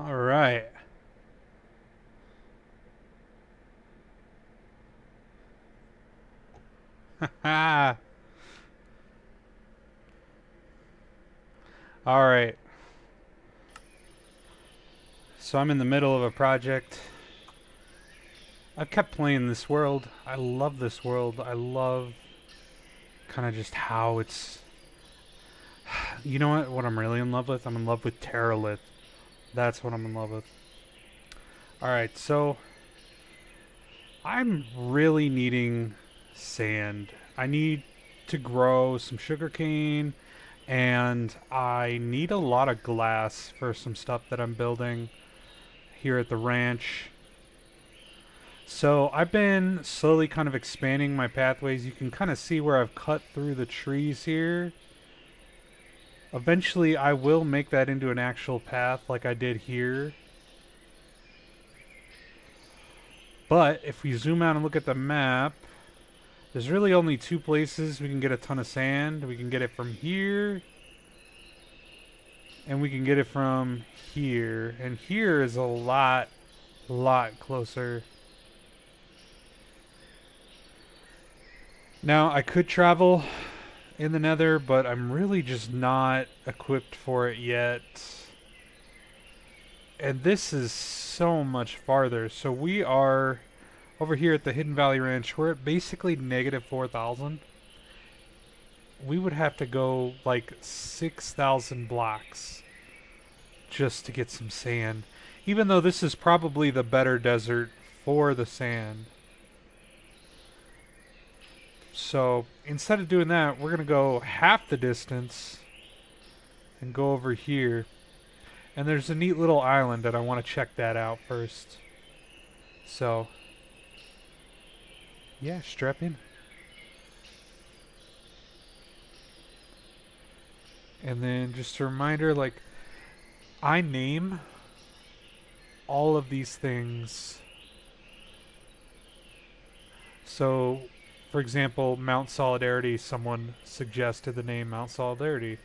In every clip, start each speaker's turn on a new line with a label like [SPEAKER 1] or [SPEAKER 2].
[SPEAKER 1] All right. All right. So I'm in the middle of a project. I've kept playing this world. I love this world. I love kind of just how it's. You know what? What I'm really in love with? I'm in love with Terralith. That's what I'm in love with. All right. So I'm really needing sand. I need to grow some sugarcane, and I need a lot of glass for some stuff that I'm building here at the ranch. So I've been slowly kind of expanding my pathways. You can kind of see where I've cut through the trees here. Eventually I will make that into an actual path like I did here. But if we zoom out and look at the map, there's really only two places we can get a ton of sand. We can get it from here, and we can get it from here. And here is a lot closer. Now I could travel in the nether, but I'm really just not equipped for it yet. And this is so much farther. So we are over here at the Hidden Valley Ranch. We're at basically negative 4,000. We would have to go like 6,000 blocks just to get some sand. Even though this is probably the better desert for the sand. So instead of doing that, we're going to go half the distance and go over here. And there's a neat little island that I want to check that out first. So, yeah, strap in. And then just a reminder, like, I name all of these things. So, for example, Mount Solidarity, someone suggested the name Mount Solidarity.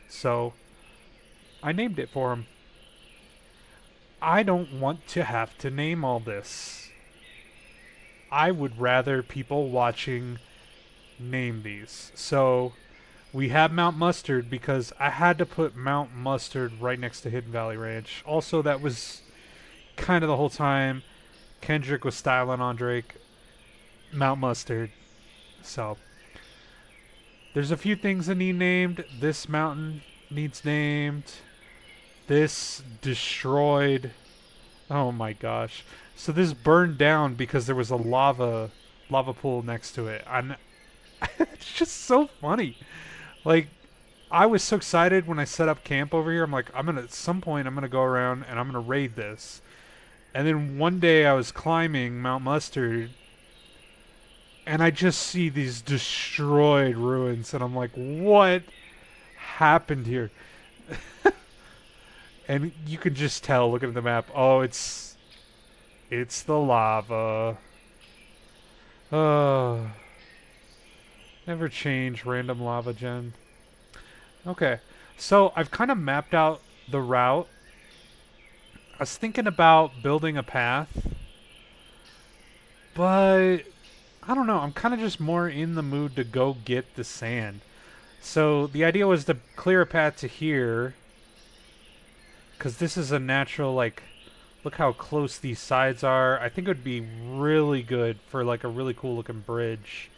[SPEAKER 1] So, I named it for him. I don't want to have to name all this. I would rather people watching name these. So we have Mount Mustard because I had to put Mount Mustard right next to Hidden Valley Ranch. Also, that was kind of the whole time Kendrick was styling on Drake. Mount Mustard. So there's a few things that need named. This mountain needs named. This destroyed. Oh my gosh. So this burned down because there was a lava pool next to it. And it's just so funny. Like, I was so excited when I set up camp over here. I'm like, I'm gonna at some point I'm gonna go around and I'm gonna raid this. And then one day I was climbing Mount Mustard and I just see these destroyed ruins and I'm like, what happened here? And you can just tell looking at the map, oh, it's the lava. Oh, never change random lava gen. Okay, so I've kind of mapped out the route. I was thinking about building a path, but I don't know. I'm kind of just more in the mood to go get the sand. So the idea was to clear a path to here, because this is a natural, like, look how close these sides are. I think it would be really good for like a really cool looking bridge.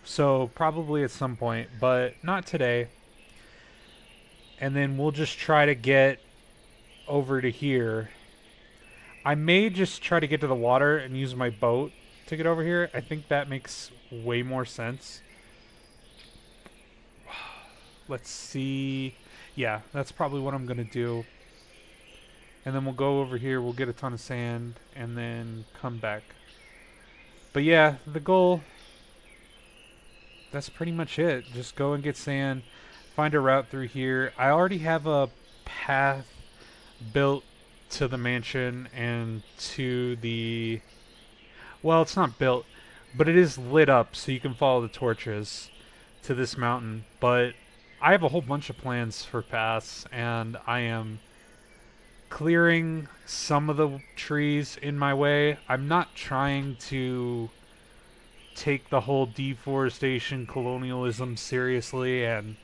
[SPEAKER 1] So probably at some point, but not today. And then we'll just try to get over to here. I may just try to get to the water and use my boat to get over here. I think that makes way more sense. Let's see. Yeah, that's probably what I'm going to do. And then we'll go over here, we'll get a ton of sand, and then come back. But yeah, the goal, that's pretty much it. Just go and get sand, find a route through here. I already have a path built to the mansion and to the... Well, it's not built, but it is lit up so you can follow the torches to this mountain. But I have a whole bunch of plans for paths, and I am clearing some of the trees in my way. I'm not trying to take the whole deforestation colonialism seriously and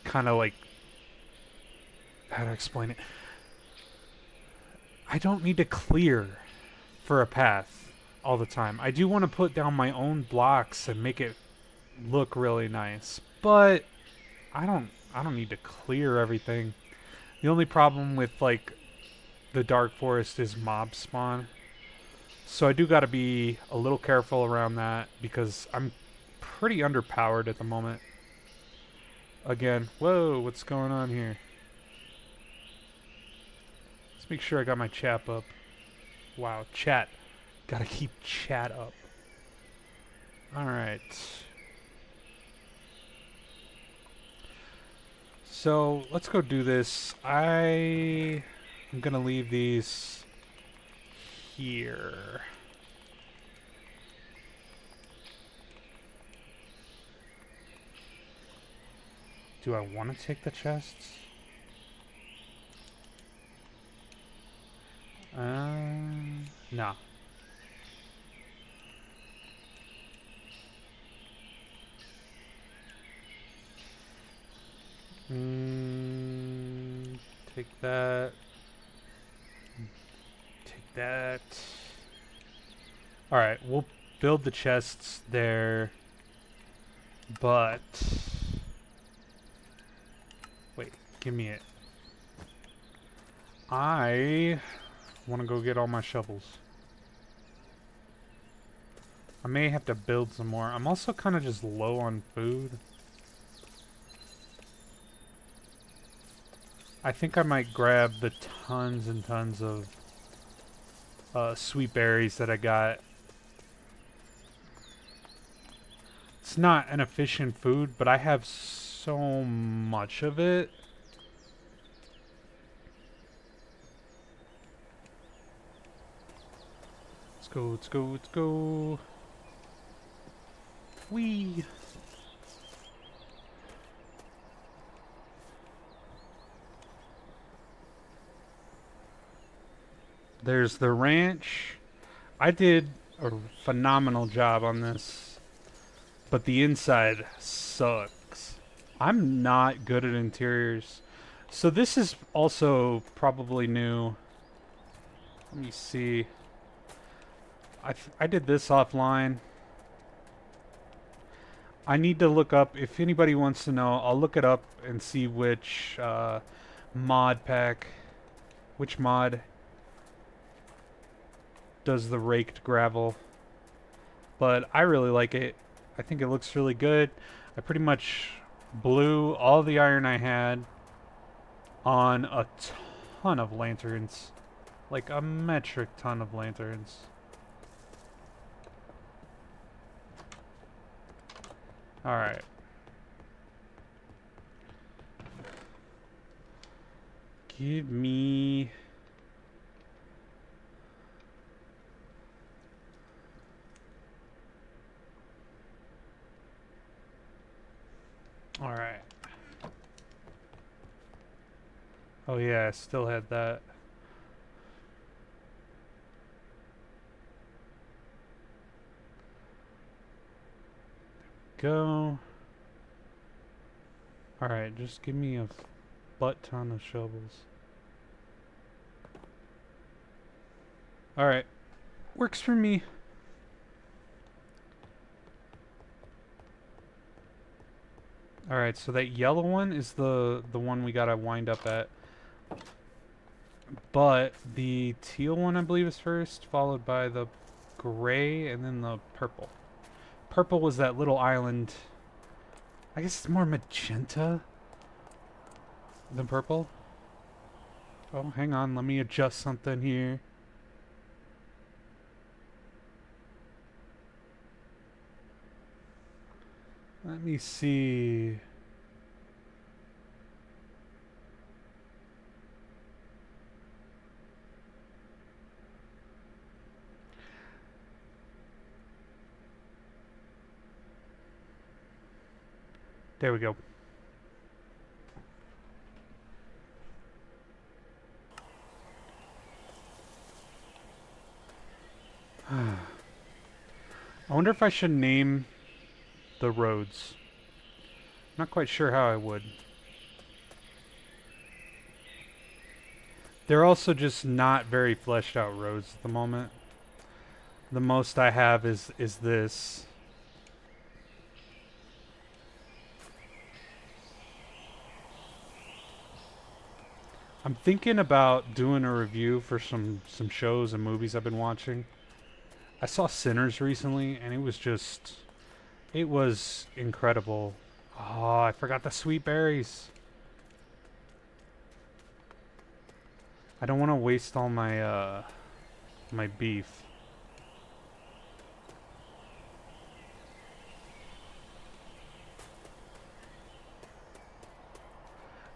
[SPEAKER 1] kind of like, how to explain it? I don't need to clear for a path all the time. I do want to put down my own blocks and make it look really nice, but I don't need to clear everything. The only problem with like the dark forest is mob spawn. So I do got to be a little careful around that because I'm pretty underpowered at the moment. Again, whoa, what's going on here? Let's make sure I got my chat up. Wow, chat. Gotta keep chat up. Alright. So, let's go do this. I'm gonna leave these here. Do I want to take the chests? Nah. Take that. Take that. Alright, we'll build the chests there. But... wait, give me it. I want to go get all my shovels. I may have to build some more. I'm also kind of just low on food. I think I might grab the tons and tons of sweet berries that I got. It's not an efficient food, but I have so much of it. Let's go, let's go, let's go. Whee! There's the ranch. I did a phenomenal job on this, but the inside sucks. I'm not good at interiors. So this is also probably new. Let me see. I did this offline. I need to look up, if anybody wants to know, I'll look it up and see which mod pack, which mod does the raked gravel. But I really like it. I think it looks really good. I pretty much blew all the iron I had on a ton of lanterns. Like a metric ton of lanterns. Alright. Give me... Alright. Oh yeah, I still had that. Go. Alright, just give me a butt ton of shovels. Alright. Works for me. Alright, so that yellow one is the one we gotta wind up at. But the teal one, I believe, is first, followed by the gray, and then the purple. Purple was that little island. I guess it's more magenta than purple. Oh, hang on, let me adjust something here. Let me see. There we go. I wonder if I should name the roads. Not quite sure how I would. They're also just not very fleshed out roads at the moment. The most I have is this. I'm thinking about doing a review for some shows and movies I've been watching. I saw Sinners recently and it was incredible. Oh, I forgot the sweet berries. I don't want to waste all my beef.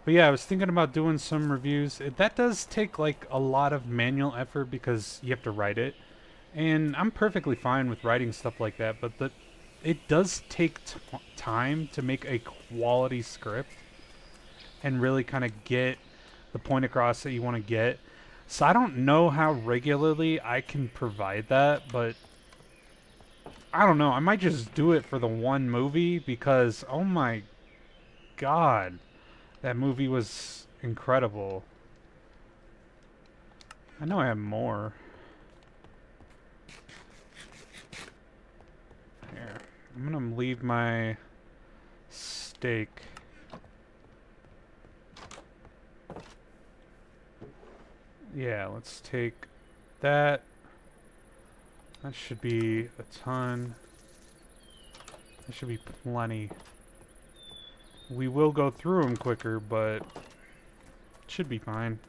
[SPEAKER 1] But yeah, I was thinking about doing some reviews. That does take like a lot of manual effort because you have to write it. And I'm perfectly fine with writing stuff like that, but it does take time to make a quality script and really kind of get the point across that you want to get. So I don't know how regularly I can provide that, but I don't know. I might just do it for the one movie because oh my god, that movie was incredible. I know I have more. Here. I'm gonna leave my steak. Yeah, let's take that. That should be a ton. That should be plenty. We will go through them quicker, but it should be fine.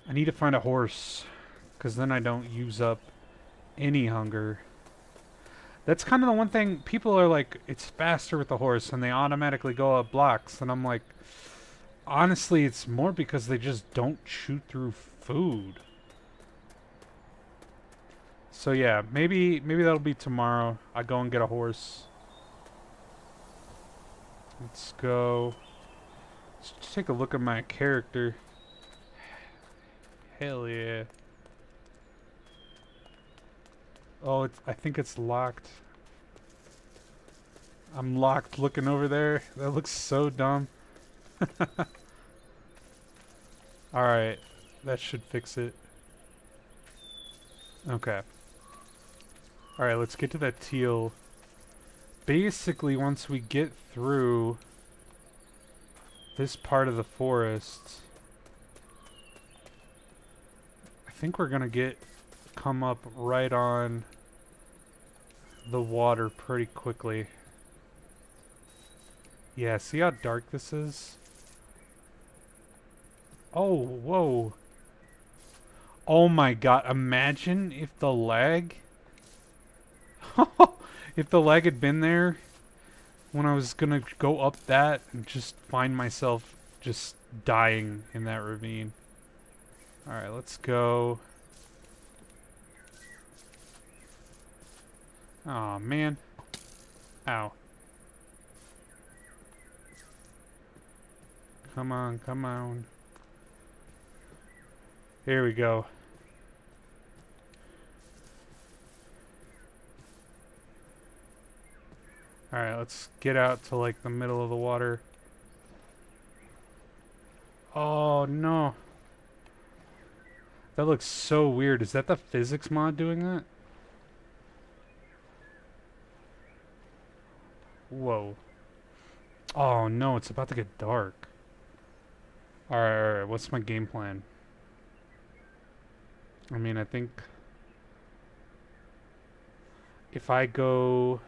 [SPEAKER 1] I need to find a horse, because then I don't use up any hunger. That's kind of the one thing, people are like, it's faster with the horse, and they automatically go up blocks, and I'm like, honestly, it's more because they just don't chew through food. So yeah, maybe that'll be tomorrow. I go and get a horse. Let's go. Let's just take a look at my character. Hell yeah. Oh, I think it's locked. I'm locked looking over there. That looks so dumb. Alright. That should fix it. Okay. Alright, let's get to that teal. Basically, once we get through this part of the forest, I think we're gonna come up right on the water pretty quickly. Yeah, see how dark this is? Oh, whoa. Oh my god, imagine if the lag... if the lag had been there when I was gonna go up that and just find myself just dying in that ravine. Alright, let's go. Aw, man. Ow. Come on, come on. Here we go. Alright, let's get out to like the middle of the water. Oh no. That looks so weird. Is that the physics mod doing that? Whoa. Oh no, it's about to get dark. Alright, what's my game plan? I mean, I think if I go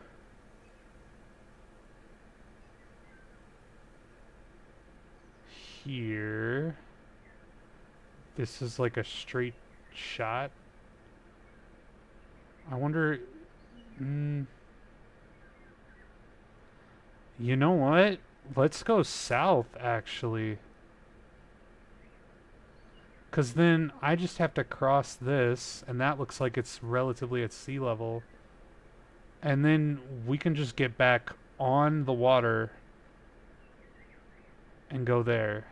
[SPEAKER 1] here, this is like a straight shot. I wonder, you know what? Let's go south, actually. Because then I just have to cross this, and that looks like it's relatively at sea level. And then we can just get back on the water and go there.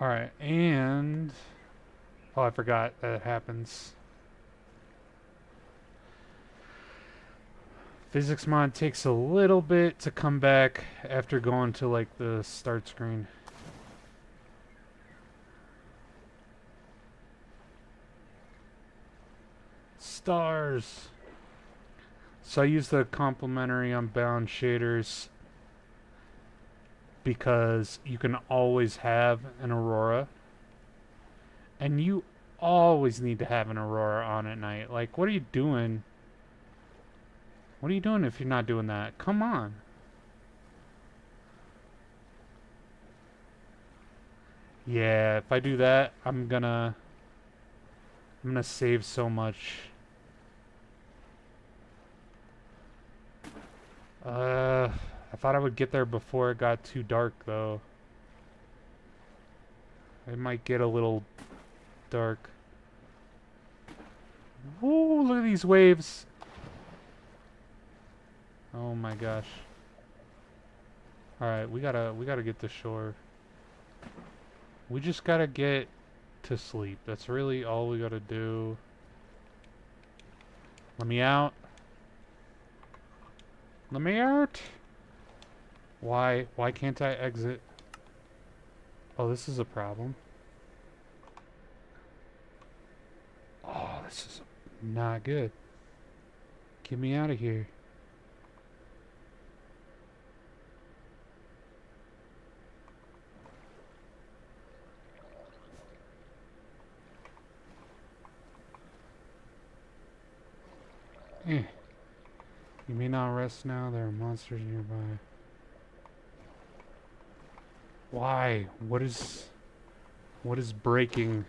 [SPEAKER 1] Alright, and... Oh, I forgot that it happens. Physics mod takes a little bit to come back after going to, like, the start screen. Stars! So I use the complementary unbound shaders because you can always have an aurora. And you always need to have an aurora on at night. Like, what are you doing? What are you doing if you're not doing that? Come on. Yeah, if I do that, I'm gonna save so much. I thought I would get there before it got too dark, though. It might get a little dark. Woo, look at these waves. Oh my gosh. Alright, we gotta get to shore. We just gotta get to sleep. That's really all we gotta do. Let me out. Let me out. Why can't I exit? Oh, this is a problem. Oh, this is not good. Get me out of here. Eh. You may not rest now. There are monsters nearby. Why? What is breaking?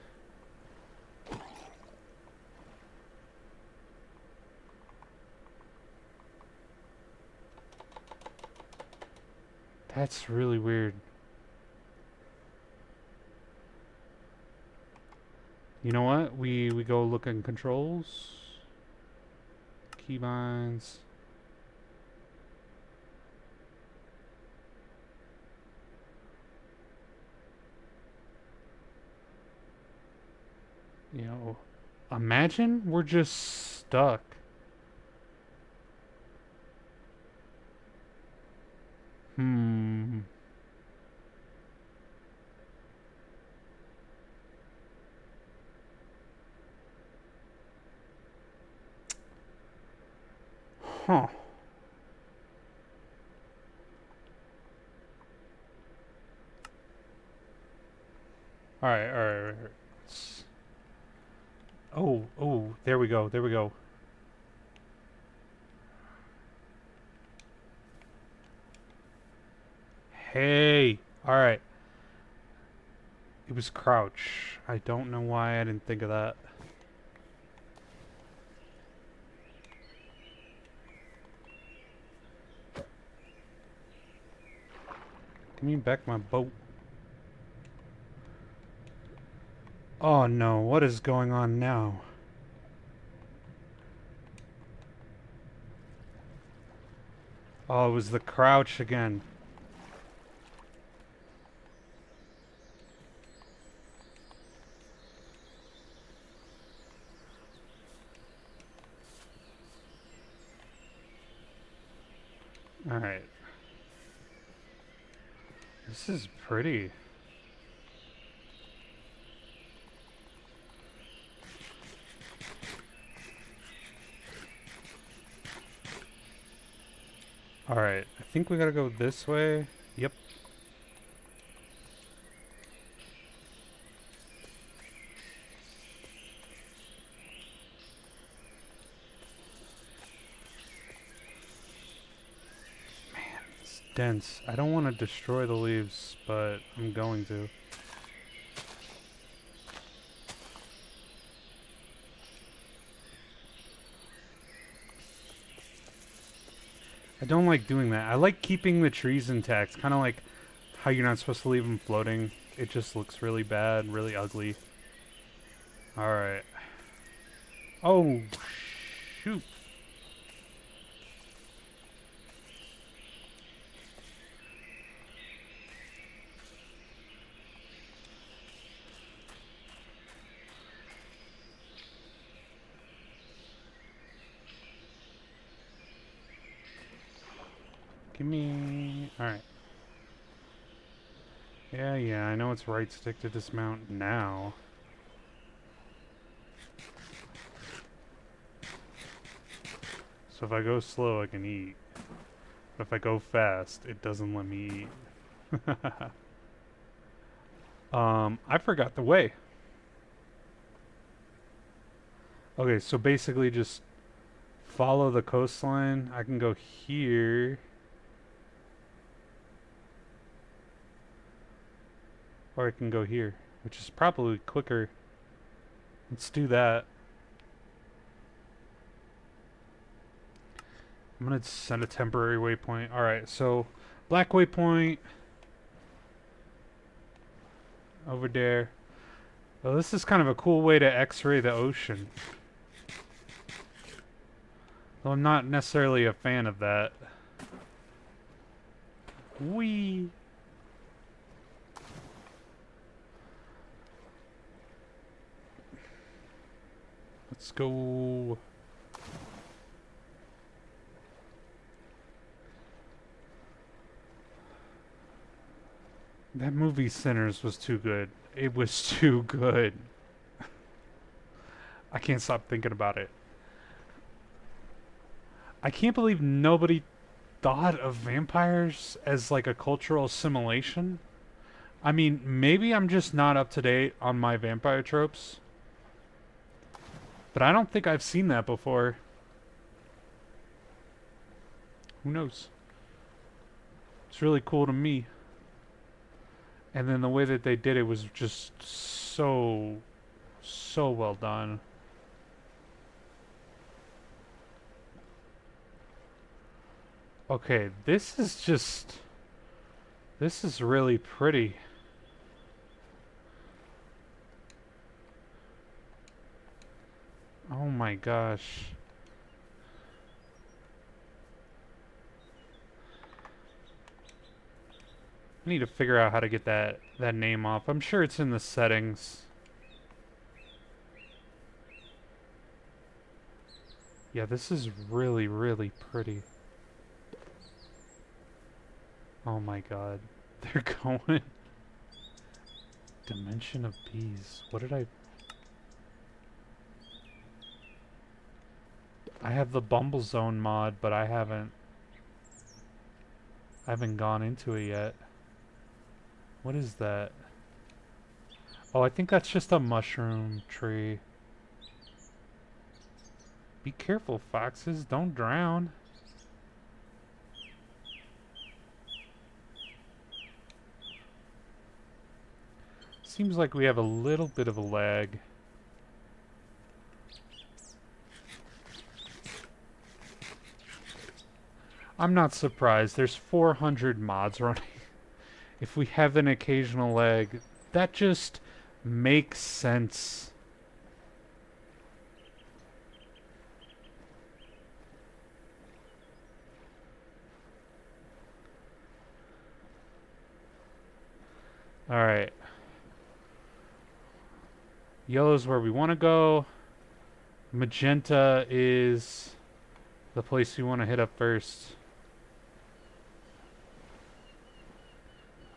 [SPEAKER 1] That's really weird. You know what? We go look in controls. Keybinds. You know, imagine we're just stuck. Hmm. Huh. Alright. Oh, there we go. Hey! Alright. It was crouch. I don't know why I didn't think of that. Give me back my boat. Oh no, what is going on now? Oh, it was the crouch again. Alright. This is pretty. Alright, I think we gotta go this way. Yep. Man, it's dense. I don't want to destroy the leaves, but I'm going to. I don't like doing that. I like keeping the trees intact. Kind of like how you're not supposed to leave them floating. It just looks really bad, really ugly. Alright. Oh, shoot. Gimme. Alright. Yeah, I know it's right stick to dismount now. So if I go slow, I can eat. But if I go fast, it doesn't let me eat. I forgot the way. Okay, so basically just follow the coastline. I can go here. Or I can go here, which is probably quicker. Let's do that. I'm going to send a temporary waypoint. Alright, so black waypoint. Over there. Well, this is kind of a cool way to x-ray the ocean. Though I'm not necessarily a fan of that. Whee! Let's go. That movie Sinners was too good. It was too good. I can't stop thinking about it. I can't believe nobody thought of vampires as like a cultural assimilation. I mean, maybe I'm just not up to date on my vampire tropes. But I don't think I've seen that before. Who knows? It's really cool to me. And then the way that they did it was just so well done. Okay, this is really pretty. Oh my gosh. I need to figure out how to get that name off. I'm sure it's in the settings. Yeah, this is really, really pretty. Oh my god. They're going... Dimension of Bees. What did I... I have the Bumble Zone mod, but I haven't gone into it yet. What is that? Oh, I think that's just a mushroom tree. Be careful, foxes. Don't drown. Seems like we have a little bit of a lag. I'm not surprised. There's 400 mods running. If we have an occasional lag, that just makes sense. Alright. Yellow's where we want to go. Magenta is the place we want to hit up first.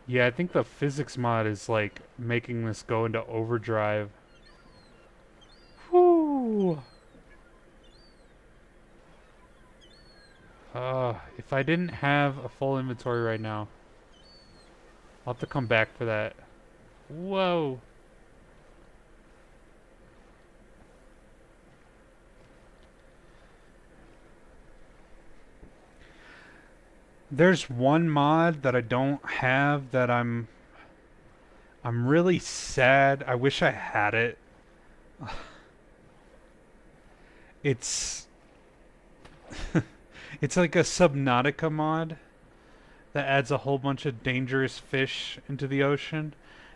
[SPEAKER 1] Yeah, I think the physics mod is like making this go into overdrive. Whoo! If I didn't have a full inventory right now, I'll have to come back for that. Whoa! There's one mod that I don't have that I'm really sad. I wish I had it. It's it's like a Subnautica mod that adds a whole bunch of dangerous fish into the ocean,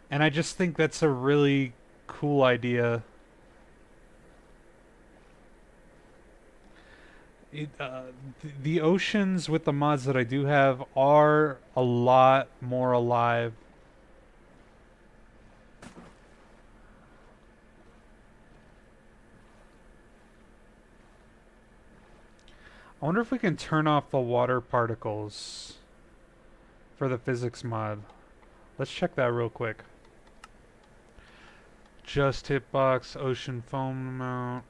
[SPEAKER 1] and I just think that's a really cool idea. The oceans with the mods that I do have are a lot more alive. I wonder if we can turn off the water particles for the physics mod. Let's check that real quick. Just hitbox, ocean foam amount.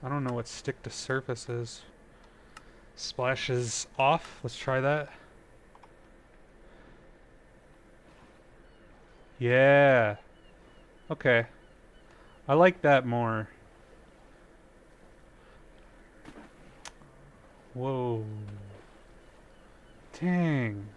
[SPEAKER 1] I don't know what stick to surface is. Splash is off. Let's try that. Yeah. Okay. I like that more. Whoa. Dang.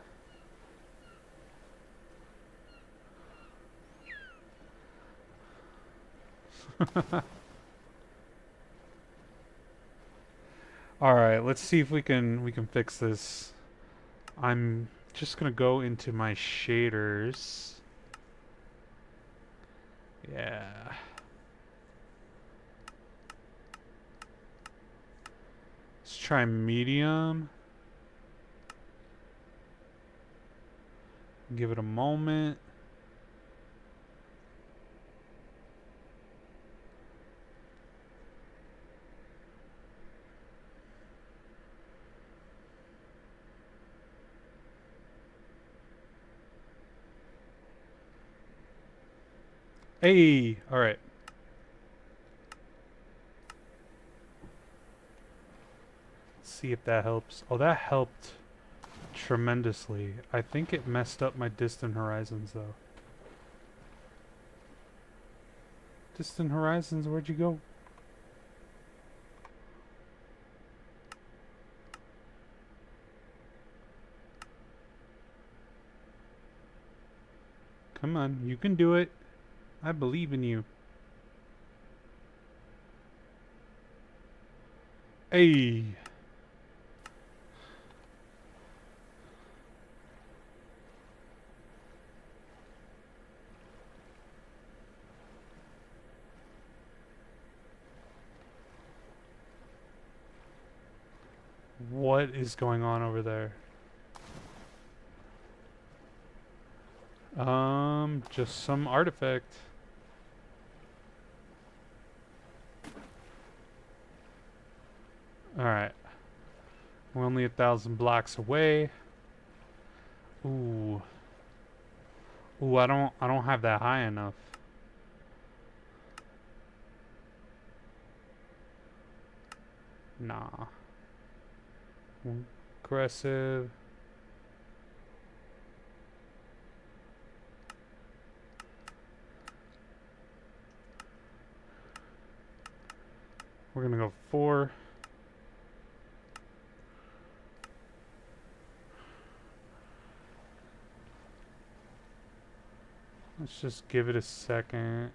[SPEAKER 1] All right, let's see if we can fix this. I'm just gonna go into my shaders. Yeah. Let's try medium. Give it a moment. Hey, all right. Let's see if that helps. Oh, that helped tremendously. I think it messed up my distant horizons though. Distant horizons, where'd you go? Come on, you can do it. I believe in you. Hey. What is going on over there? Just some artifact. Alright. We're only 1,000 blocks away. Ooh. Ooh, I don't have that high enough. Nah. Aggressive. We're gonna go 4. Let's just give it a second.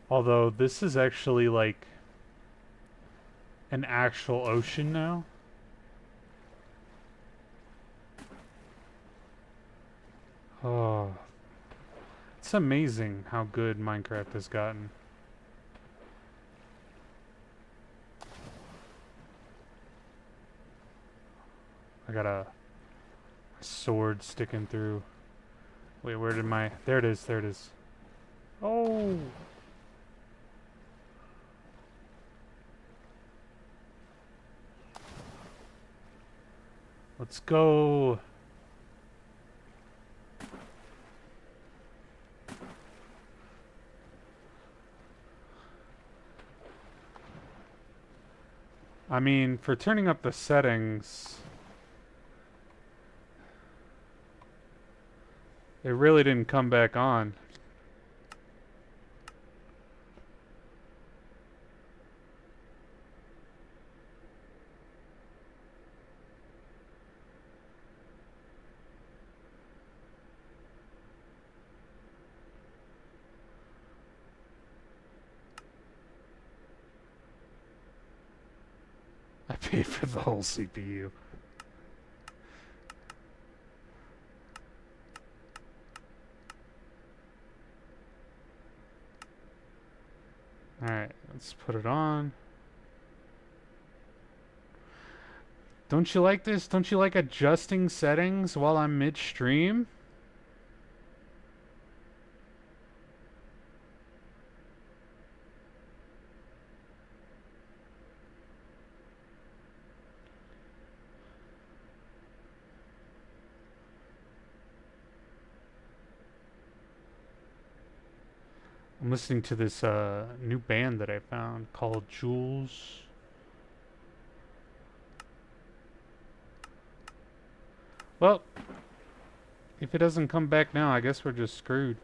[SPEAKER 1] Although this is actually like an actual ocean now. Oh, it's amazing how good Minecraft has gotten. I got a sword sticking through. Wait, where did my... There it is, there it is. Oh! Let's go! I mean, for turning up the settings, it really didn't come back on. I paid for the whole CPU. Alright, let's put it on. Don't you like this? Don't you like adjusting settings while I'm midstream? I'm listening to this new band that I found called Jules. Well, if it doesn't come back now, I guess we're just screwed.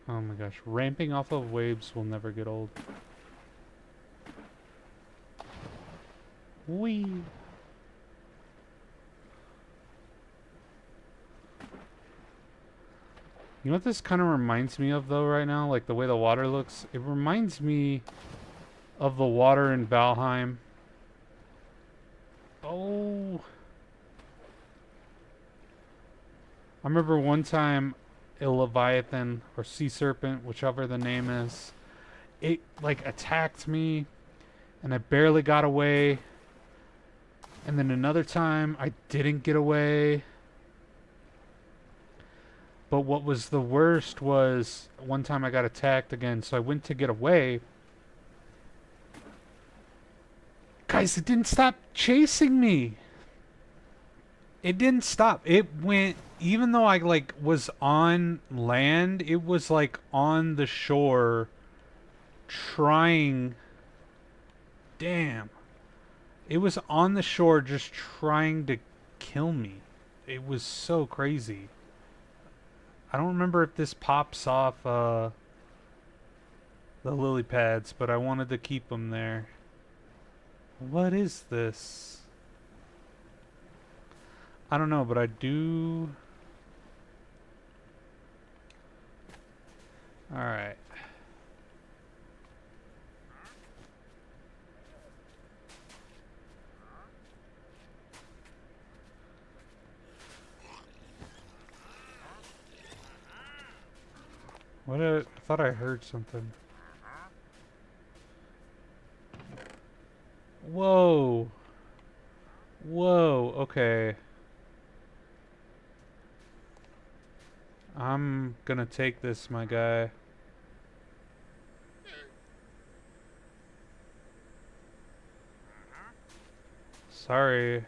[SPEAKER 1] Oh my gosh, ramping off of waves will never get old. Whee! You know what this kind of reminds me of though right now? Like the way the water looks? It reminds me of the water in Valheim. Oh! I remember one time a Leviathan or Sea Serpent, whichever the name is, it like attacked me and I barely got away. And then another time I didn't get away. But what was the worst was one time I got attacked again, so I went to get away. Guys, it didn't stop chasing me. It didn't stop. It went, even though I like was on land, it was like on the shore trying. Damn. It was on the shore just trying to kill me. It was so crazy. I don't remember if this pops off the lily pads, but I wanted to keep them there. What is this? I don't know, but I do... Alright. I thought I heard something. Whoa. Whoa, okay. I'm gonna take this, my guy. Sorry.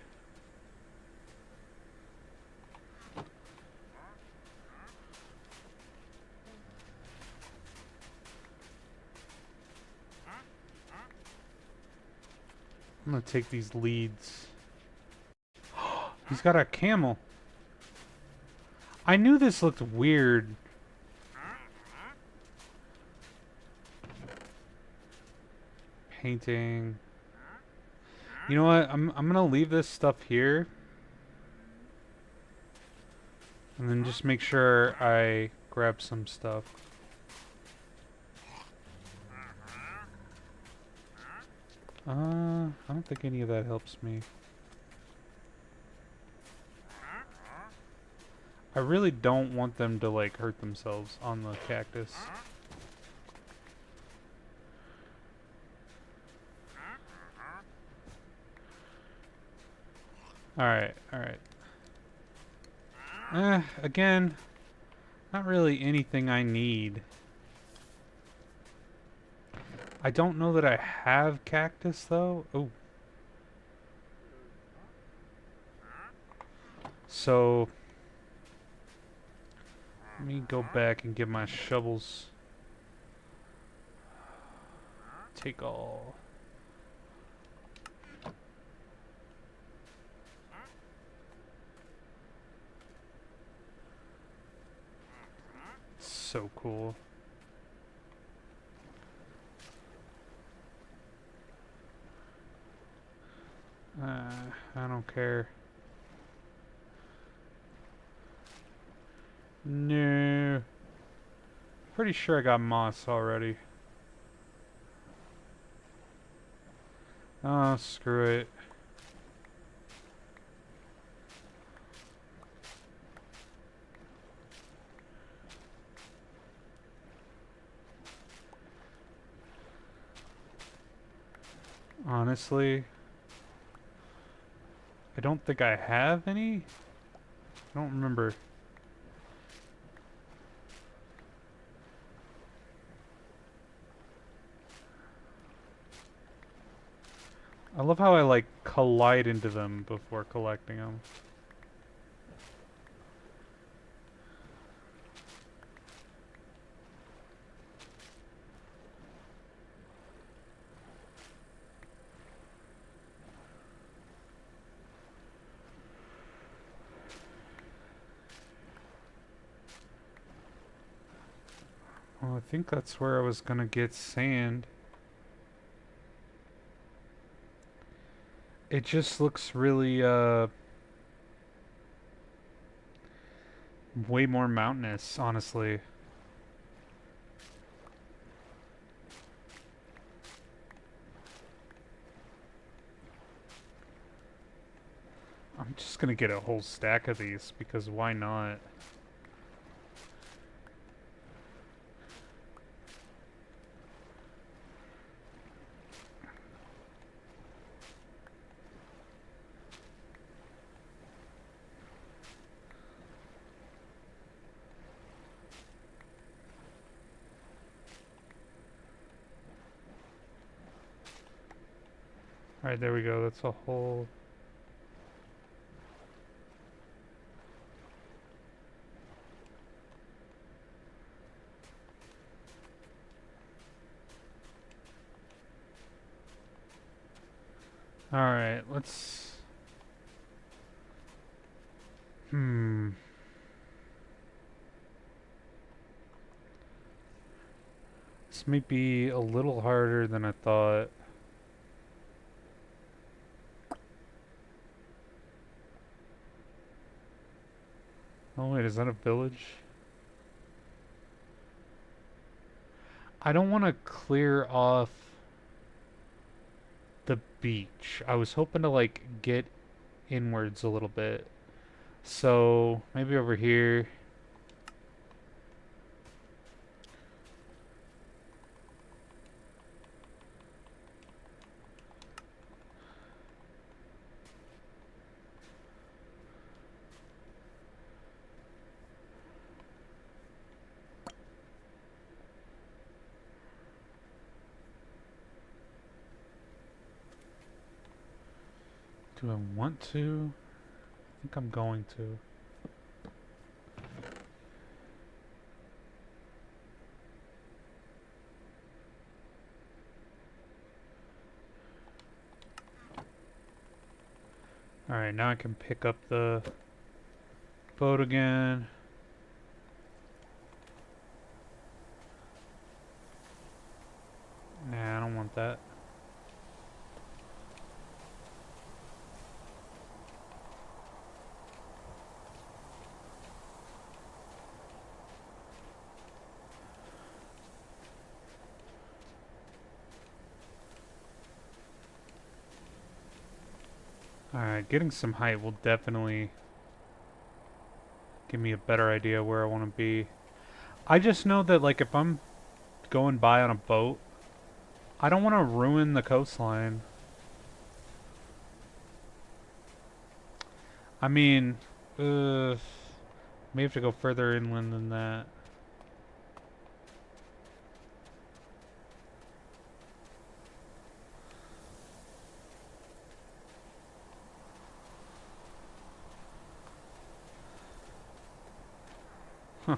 [SPEAKER 1] I'm gonna take these leads. He's got a camel. I knew this looked weird. Painting. You know what? I'm gonna leave this stuff here. And then just make sure I grab some stuff. I don't think any of that helps me. I really don't want them to like hurt themselves on the cactus. Alright, alright. Again, not really anything I need. I don't know that I have cactus though. Oh. So let me go back and get my shovels. Take all. So cool. I don't care. No. Pretty sure I got moss already. Oh, screw it. Honestly, I don't think I have any. I don't remember. I love how I like collide into them before collecting them. Well, I think that's where I was gonna get sand. It just looks really, way more mountainous, honestly. I'm just gonna get a whole stack of these because why not? Alright, there we go. That's a whole... Alright, let's... This might be a little harder than I thought. Oh wait, is that a village? I don't want to clear off the beach. I was hoping to like get inwards a little bit. So maybe over here. Do I want to? I think I'm going to. Alright, now I can pick up the boat again. Nah, I don't want that. Alright, getting some height will definitely give me a better idea where I want to be. I just know that like if I'm going by on a boat, I don't want to ruin the coastline. I mean, may have to go further inland than that. Huh.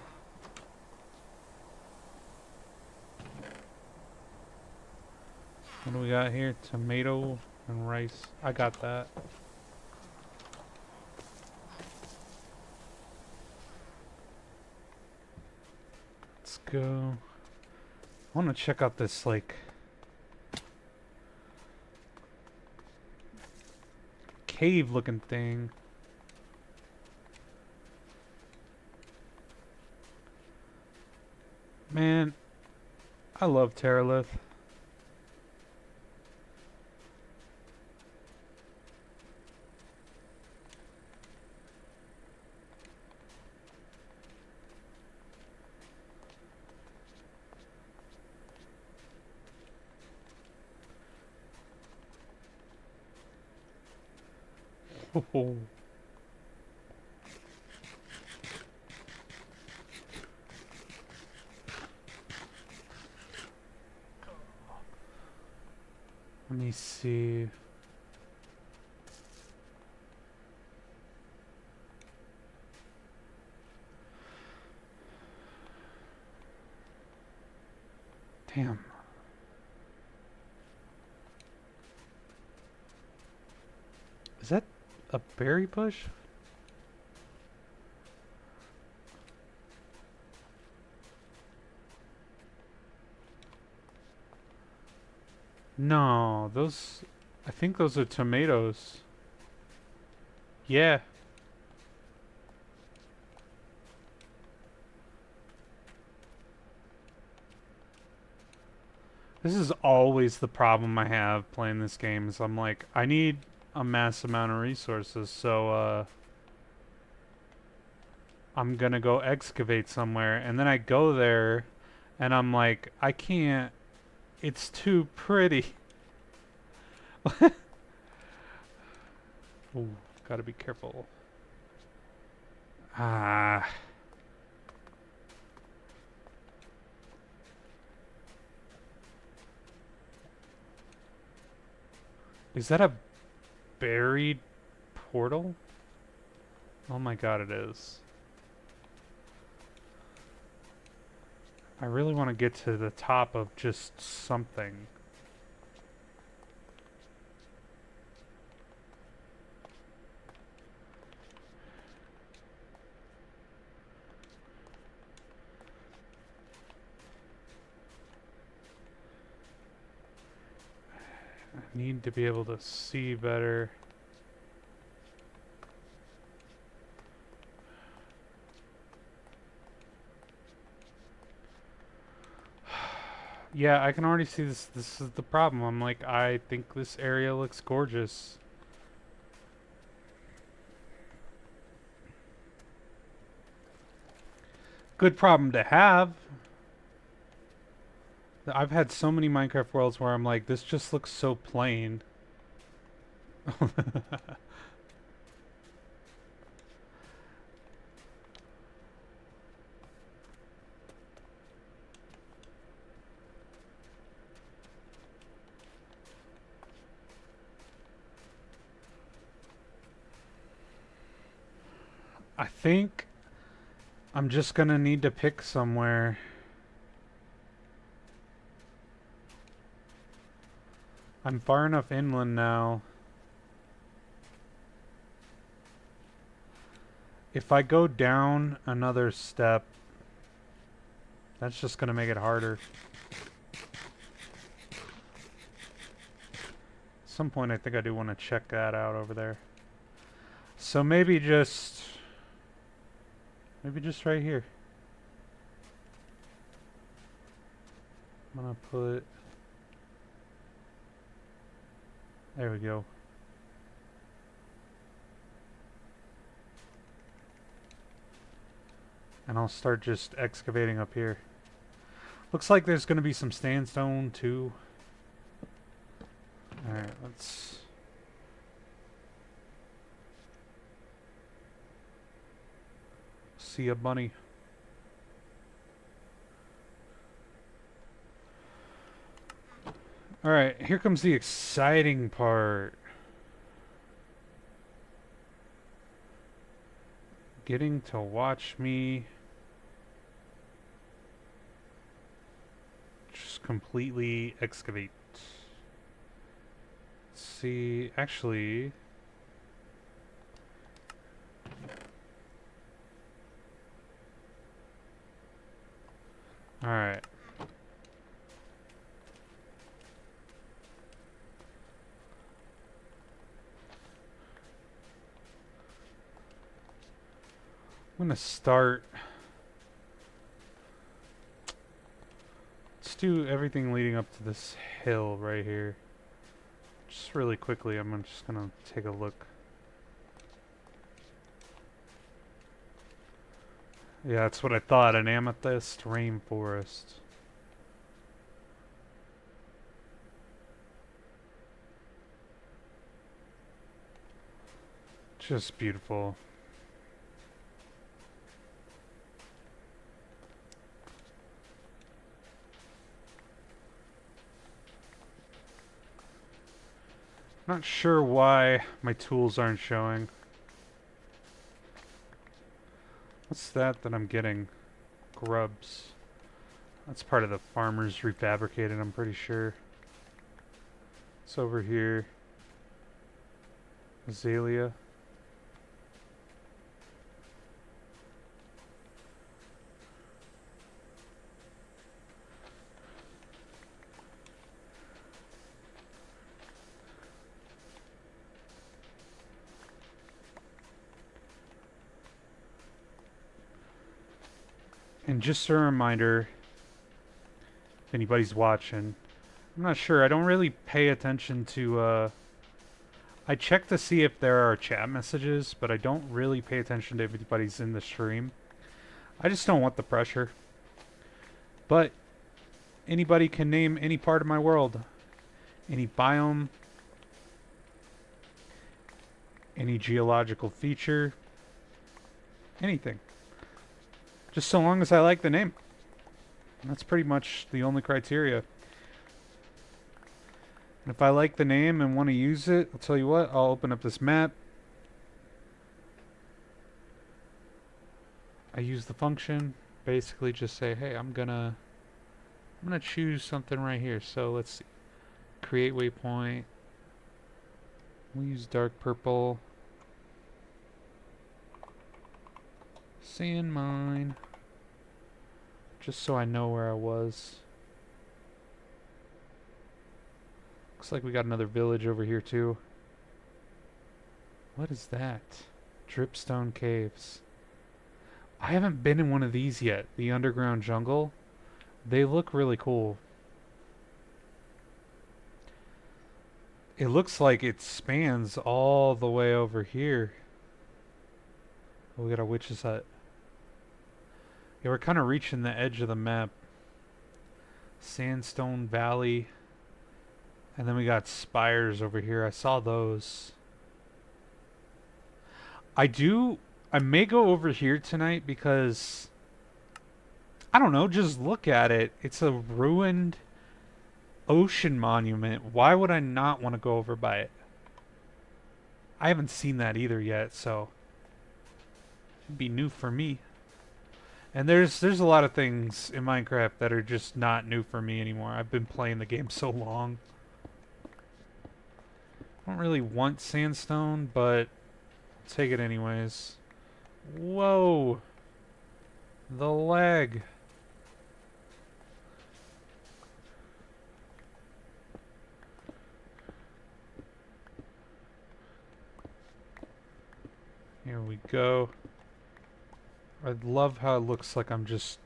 [SPEAKER 1] What do we got here? Tomato and rice. I got that. Let's go. I want to check out this, like, cave-looking thing. Man, I love Tariffs. Oh. Let me see. Damn. Is that a berry bush? No, those... I think those are tomatoes. Yeah. This is always the problem I have playing this game is I'm like, I need a mass amount of resources, so I'm gonna go excavate somewhere, and then I go there and I'm like, I can't, it's too pretty. Ooh, gotta be careful. Ah. Is that a buried portal? Oh my god, it is. I really want to get to the top of just something. I need to be able to see better. Yeah, I can already see this. This is the problem. I'm like, I think this area looks gorgeous. Good problem to have. I've had so many Minecraft worlds where I'm like, this just looks so plain. I think I'm just gonna need to pick somewhere. I'm far enough inland now. If I go down another step, that's just gonna make it harder. At some point I think I do want to check that out over there. So maybe just right here. I'm gonna put... There we go. And I'll start just excavating up here. Looks like there's gonna be some sandstone too. Alright, let's... see a bunny. Alright, here comes the exciting part. Getting to watch me just completely excavate. Let's see, actually... Alright. I'm gonna start... Let's do everything leading up to this hill right here. Just really quickly, I'm just gonna take a look. Yeah, that's what I thought, an amethyst rainforest. Just beautiful. Not sure why my tools aren't showing. What's that I'm getting? Grubs. That's part of the farmers refabricated, I'm pretty sure. It's over here. Azalea. And just a reminder, if anybody's watching, I'm not sure. I don't really pay attention to, I check to see if there are chat messages, but I don't really pay attention to if anybody's in the stream. I just don't want the pressure. But anybody can name any part of my world. Any biome. Any geological feature. Anything. Just so long as I like the name. That's pretty much the only criteria. And if I like the name and want to use it, I'll tell you what, I'll open up this map. I use the function, basically just say, hey, I'm gonna choose something right here. So let's see. Create waypoint. We'll use dark purple. Sand mine. Just so I know where I was. Looks like we got another village over here too. What is that? Dripstone caves. I haven't been in one of these yet. The underground jungle. They look really cool. It looks like it spans all the way over here. Oh, we got a witch's hut. Yeah, we're kind of reaching the edge of the map. Sandstone Valley. And then we got spires over here. I saw those. I may go over here tonight because, I don't know, just look at it. It's a ruined ocean monument. Why would I not want to go over by it? I haven't seen that either yet, so it'd be new for me. And there's a lot of things in Minecraft that are just not new for me anymore. I've been playing the game so long. I don't really want sandstone, but I'll take it anyways. Whoa! The lag. Here we go. I love how it looks like I'm just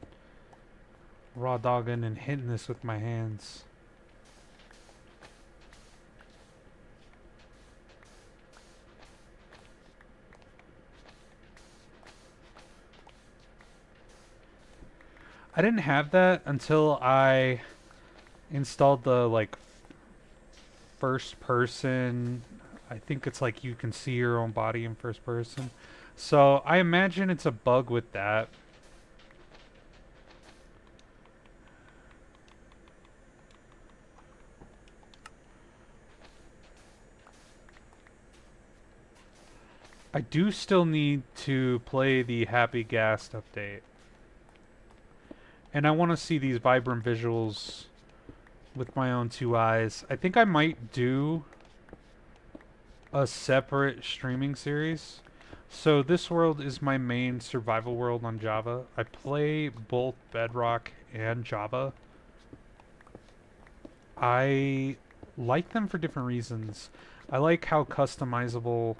[SPEAKER 1] raw dogging and hitting this with my hands. I didn't have that until I installed the like first person. I think it's like you can see your own body in first person. So I imagine it's a bug with that. I do still need to play the Happy Ghast update. And I want to see these vibrant visuals with my own two eyes. I think I might do a separate streaming series. So this world is my main survival world on Java. I play both Bedrock and Java. I like them for different reasons. I like how customizable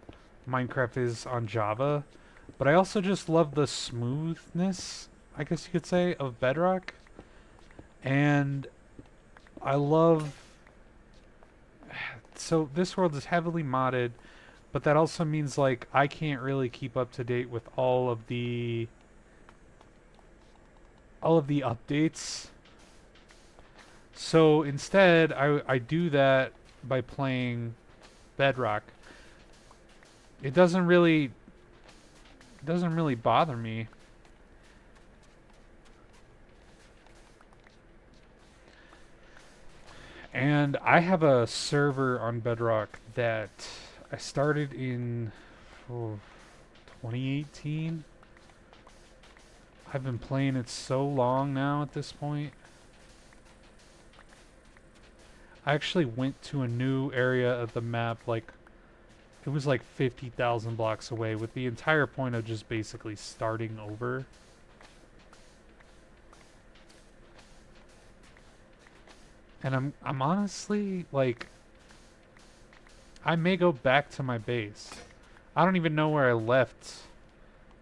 [SPEAKER 1] Minecraft is on Java, but I also just love the smoothness, I guess you could say, of Bedrock. And I love... So this world is heavily modded, but that also means like I can't really keep up to date with all of the updates. So instead, I do that by playing Bedrock. it doesn't really bother me. And I have a server on Bedrock that I started in 2018. I've been playing it so long now at this point. I actually went to a new area of the map, like, it was like 50,000 blocks away, with the entire point of just basically starting over. And I'm honestly, like, I may go back to my base. I don't even know where I left,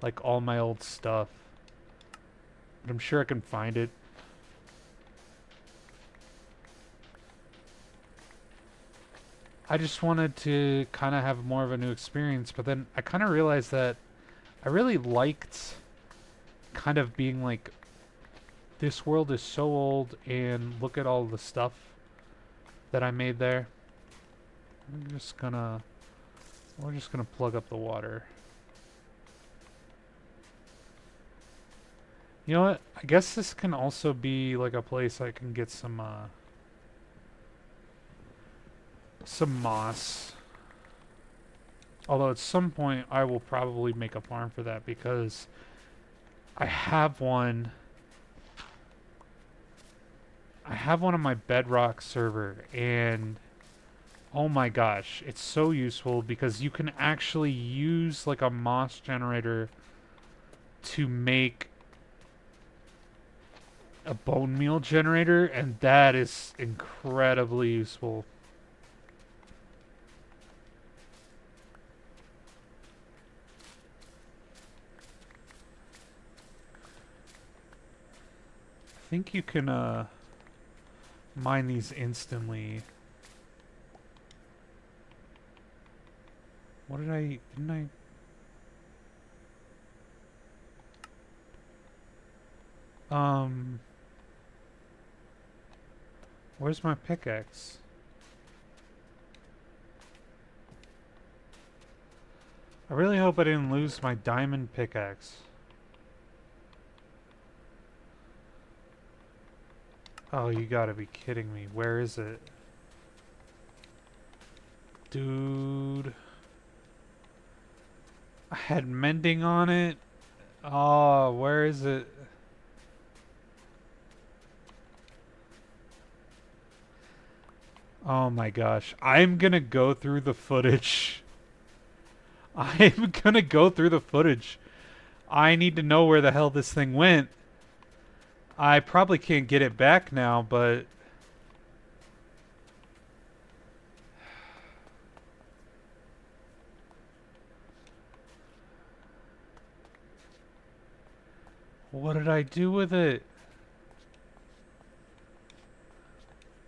[SPEAKER 1] like, all my old stuff. But I'm sure I can find it. I just wanted to kind of have more of a new experience, but then I kind of realized that I really liked kind of being like, this world is so old, and look at all the stuff that I made there. I'm just gonna, we're just gonna plug up the water. You know what? I guess this can also be like a place I can get some moss. Although at some point I will probably make a farm for that because I have one. I have one on my Bedrock server, and oh my gosh, it's so useful because you can actually use like a moss generator to make a bone meal generator, and that is incredibly useful. I think you can mine these instantly. What did I... Didn't I... Where's my pickaxe? I really hope I didn't lose my diamond pickaxe. Oh, you gotta be kidding me. Where is it? Dude. I had mending on it. Oh, where is it? Oh my gosh. I'm gonna go through the footage. I'm gonna go through the footage. I need to know where the hell this thing went. I probably can't get it back now, but... What did I do with it?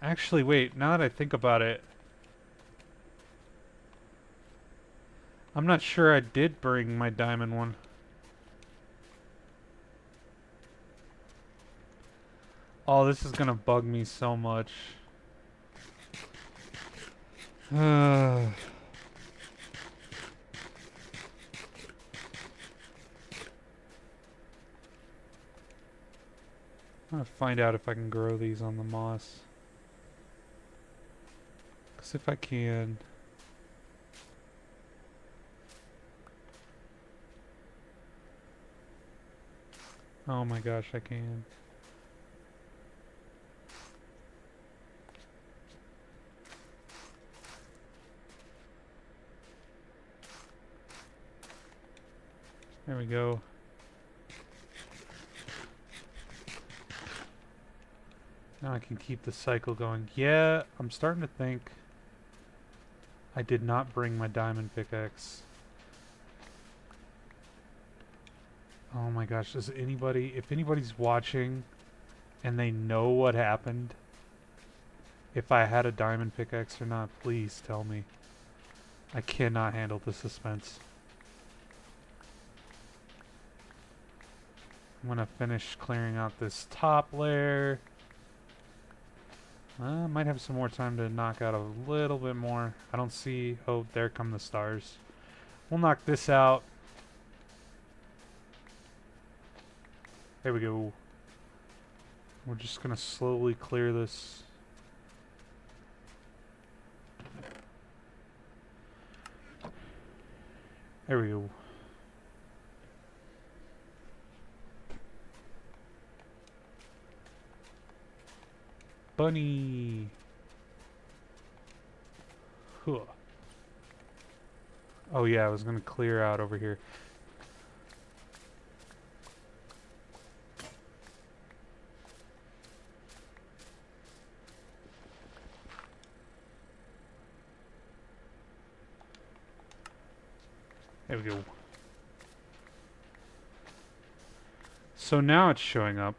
[SPEAKER 1] Actually, wait, now that I think about it, I'm not sure I did bring my diamond one. Oh, this is gonna bug me so much. I'm gonna find out if I can grow these on the moss. Because if I can... Oh my gosh, I can. There we go. Now I can keep the cycle going. Yeah, I'm starting to think I did not bring my diamond pickaxe. Oh my gosh, does anybody, if anybody's watching and they know what happened, if I had a diamond pickaxe or not, please tell me. I cannot handle the suspense. I'm gonna finish clearing out this top layer. I might have some more time to knock out a little bit more. I don't see... Oh, there come the stars. We'll knock this out. There we go. We're just gonna slowly clear this. There we go. Bunny. Huh. Oh yeah, I was gonna clear out over here. There we go. So now it's showing up.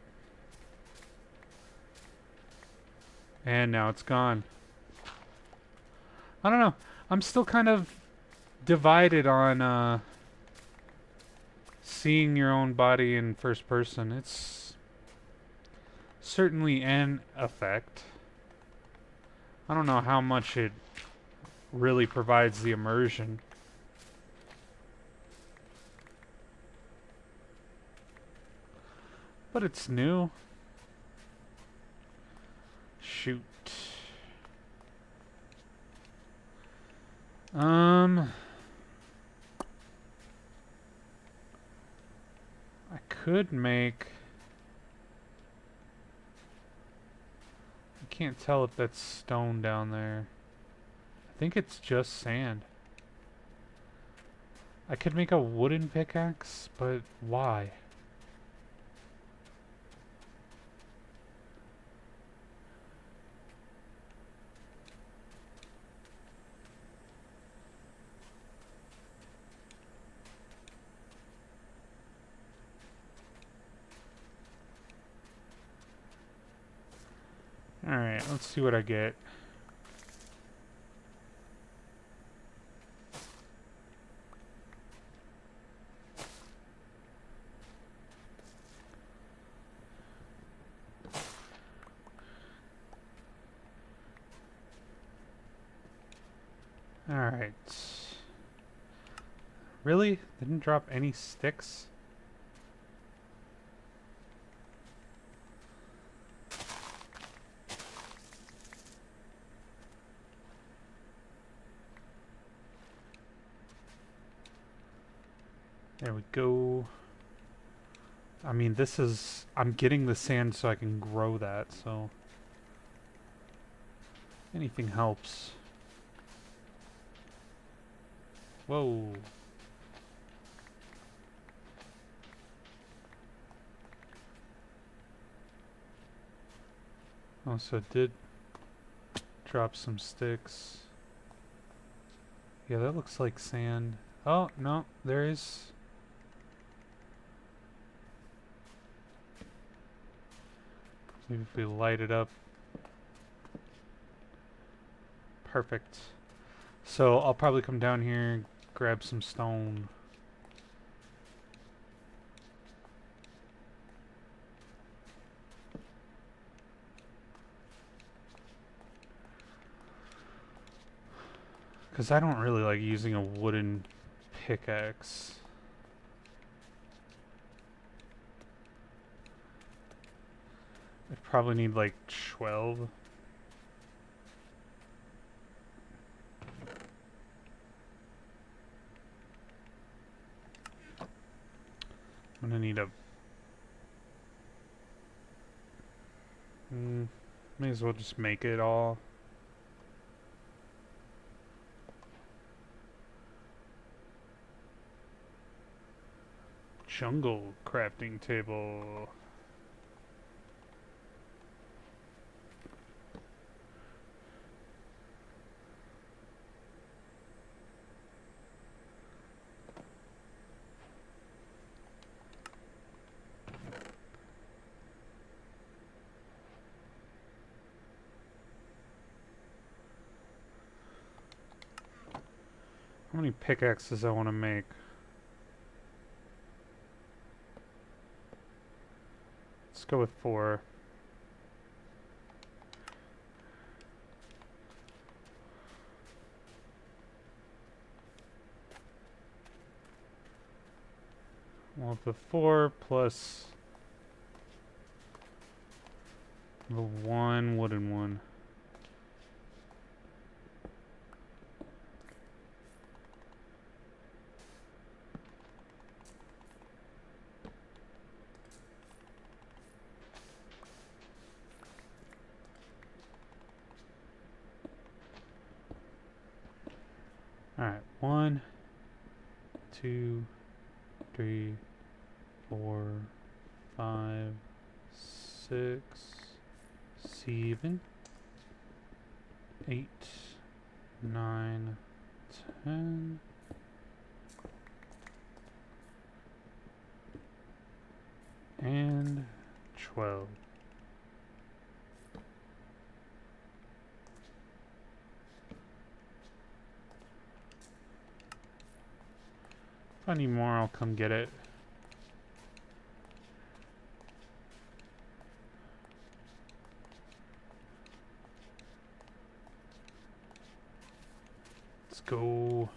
[SPEAKER 1] And now it's gone. I don't know. I'm still kind of divided on seeing your own body in first person. It's certainly an effect. I don't know how much it really provides the immersion. But it's new. Shoot. I could make... I can't tell if that's stone down there. I think it's just sand. I could make a wooden pickaxe, but why? Alright, let's see what I get. Alright. Really? Didn't drop any sticks? There we go. I mean, this is... I'm getting the sand so I can grow that, so... anything helps. Whoa. Oh, so it did drop some sticks. Yeah, that looks like sand. Oh, no, there is... maybe if we light it up. Perfect. So I'll probably come down here, grab some stone. Because I don't really like using a wooden pickaxe. I probably need like 12. I'm gonna need a... may as well just make it all. Jungle crafting table. How many pickaxes I want to make? Let's go with 4. Well, the 4 plus the 1 wooden one. Alright, 1, 2, 3, 4, 5, 6, 7, 8, 9, 10, and 12. If I need more, I'll come get it. Let's go.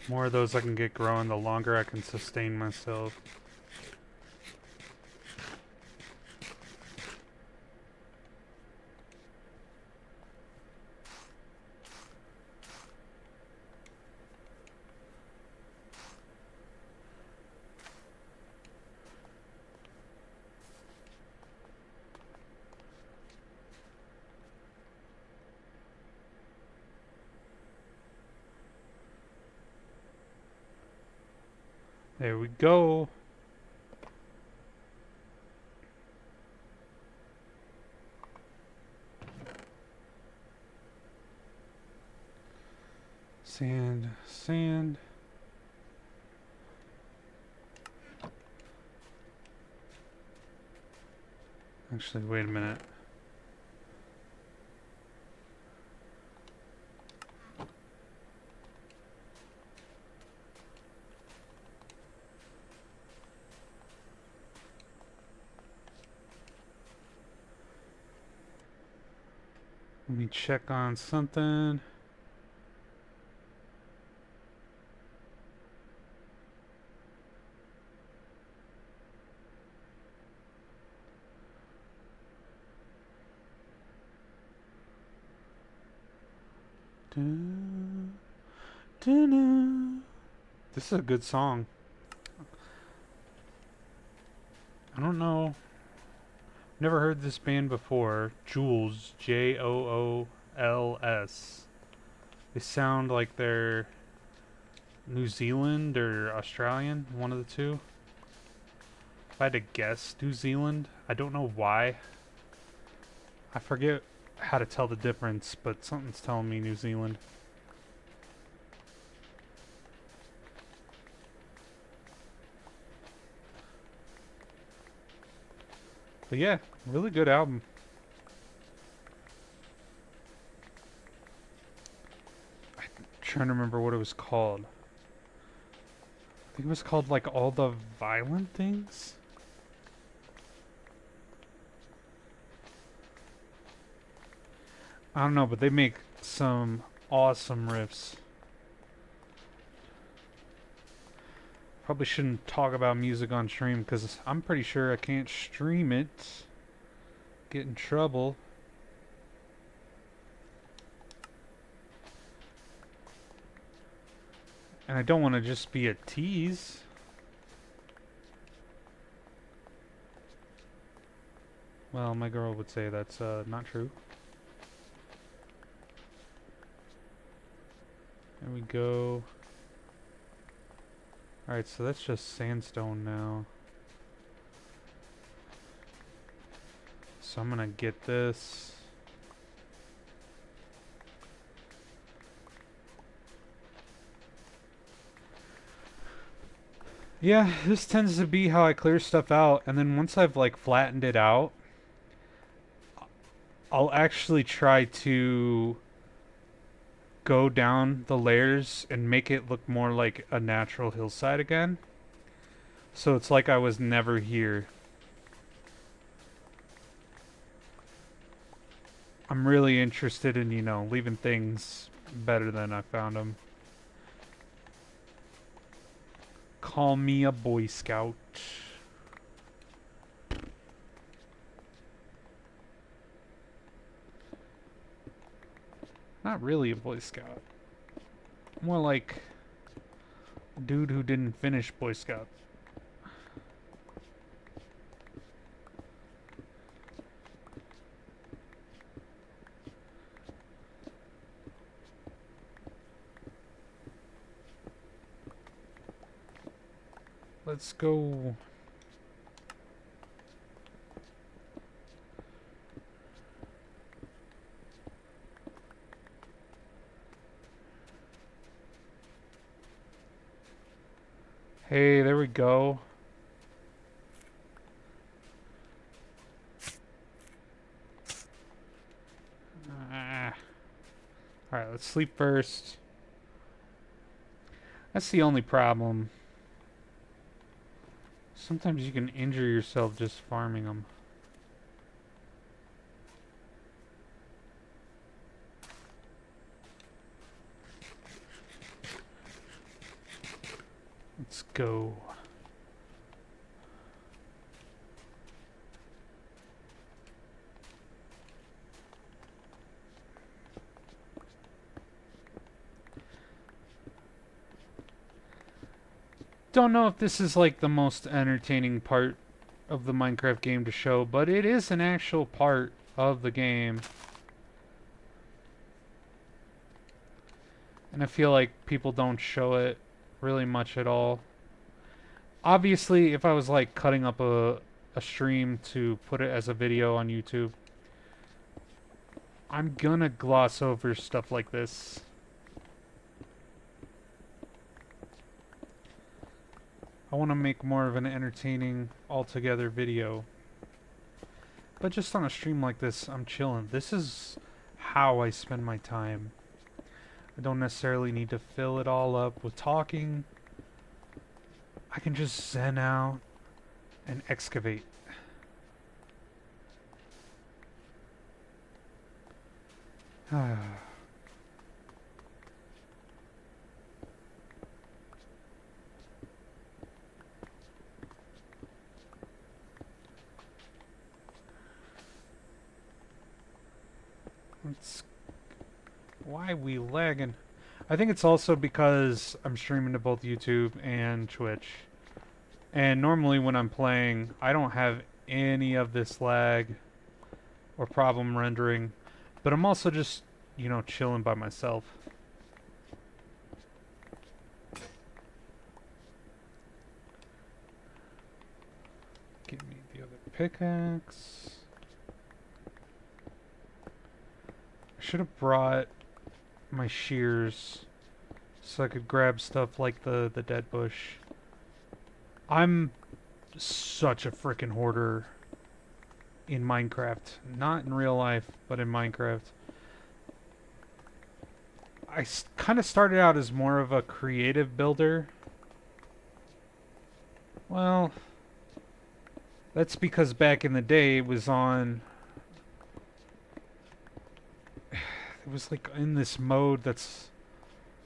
[SPEAKER 1] More of those I can get growing, the longer I can sustain myself. There we go. Sand, sand. Actually, wait a minute. Let me check on something. This is a good song. I don't know. Never heard this band before. Jules, Jools. They sound like they're New Zealand or Australian, one of the two. If I had to guess, New Zealand. I don't know why. I forget how to tell the difference, but something's telling me New Zealand. But yeah, really good album. I'm trying to remember what it was called. I think it was called like All the Violent Things. I don't know, but they make some awesome riffs. Probably shouldn't talk about music on stream because I'm pretty sure I can't stream it. Get in trouble. And I don't want to just be a tease. Well, my girl would say that's not true. There we go. Alright, so that's just sandstone now. So I'm gonna get this. Yeah, this tends to be how I clear stuff out, and then once I've like flattened it out, I'll actually try to go down the layers and make it look more like a natural hillside again. So it's like I was never here. I'm really interested in, leaving things better than I found them. Call me a Boy Scout. Not really a Boy Scout. More like a dude who didn't finish Boy Scout. Let's go. Hey, there we go. Alright, let's sleep first. That's the only problem. Sometimes you can injure yourself just farming them. Let's go. Don't know if this is like the most entertaining part of the Minecraft game to show, but it is an actual part of the game. And I feel like people don't show it really much at all. Obviously, if I was like cutting up a stream to put it as a video on YouTube, I'm gonna gloss over stuff like this. I want to make more of an entertaining, altogether video. But just on a stream like this, I'm chilling. This is how I spend my time. I don't necessarily need to fill it all up with talking. I can just zen out and excavate. Why we lagging? I think it's also because I'm streaming to both YouTube and Twitch. And normally when I'm playing, I don't have any of this lag or problem rendering. But I'm also just, chilling by myself. Give me the other pickaxe. I should have brought my shears so I could grab stuff like the dead bush. I'm such a freaking hoarder in Minecraft. Not in real life, but in Minecraft. I kind of started out as more of a creative builder. Well, that's because back in the day it was on... It was like in this mode that's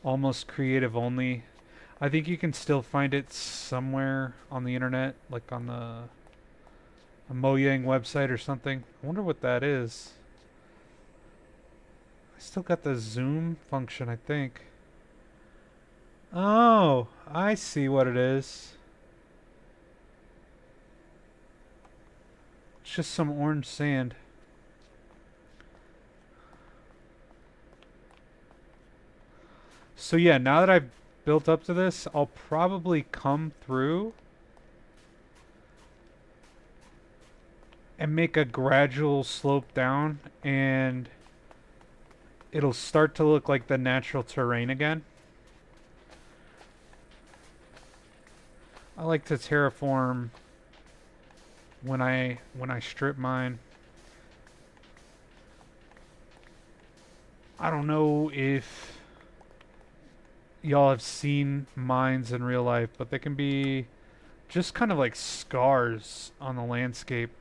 [SPEAKER 1] almost creative only. I think you can still find it somewhere on the internet, like on a Mojang website or something. I wonder what that is. I still got the zoom function, I think. Oh, I see what it is. It's just some orange sand. So yeah, now that I've built up to this, I'll probably come through and make a gradual slope down, and it'll start to look like the natural terrain again. I like to terraform when I strip mine. I don't know if y'all have seen mines in real life, but they can be just kind of like scars on the landscape.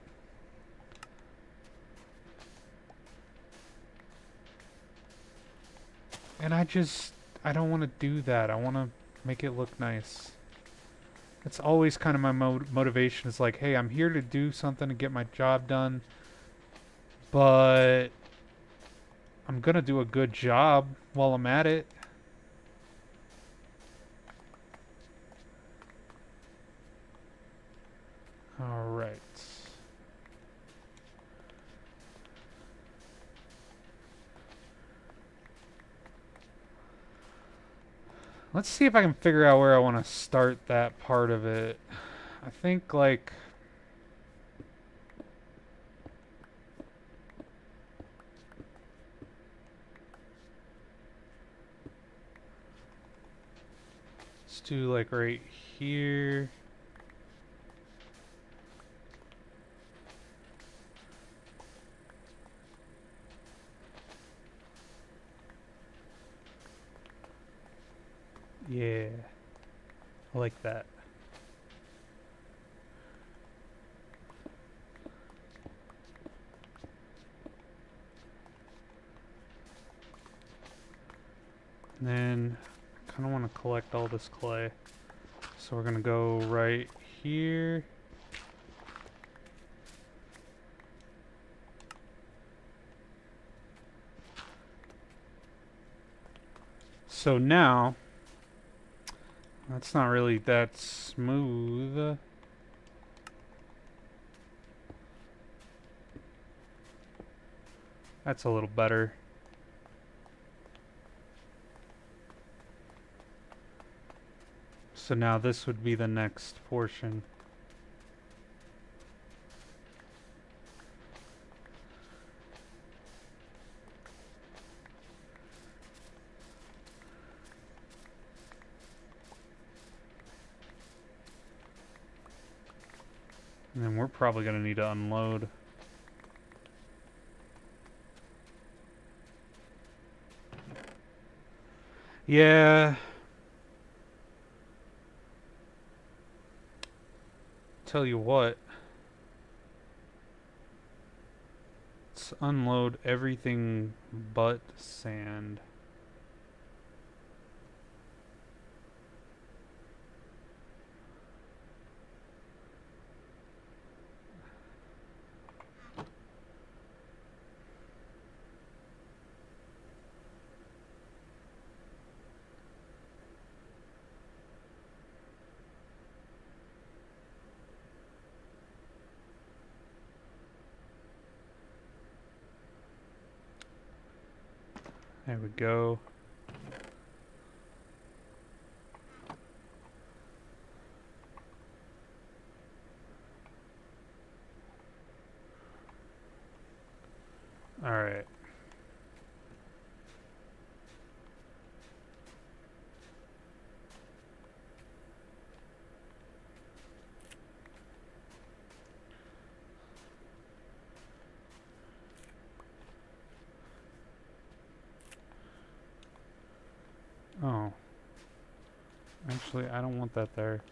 [SPEAKER 1] And I don't want to do that. I want to make it look nice. It's always kind of my motivation is like, hey, I'm here to do something to get my job done, but I'm going to do a good job while I'm at it. All right. Let's see if I can figure out where I want to start that part of it. I think like let's do like right here. Yeah. I like that. And then I kind of want to collect all this clay. So we're going to go right here. So now, that's not really that smooth. That's a little better. So now this would be the next portion. And then we're probably going to need to unload. Yeah. Tell you what. Let's unload everything but sand. There we go. Alright. Oh. Actually, I don't want that there.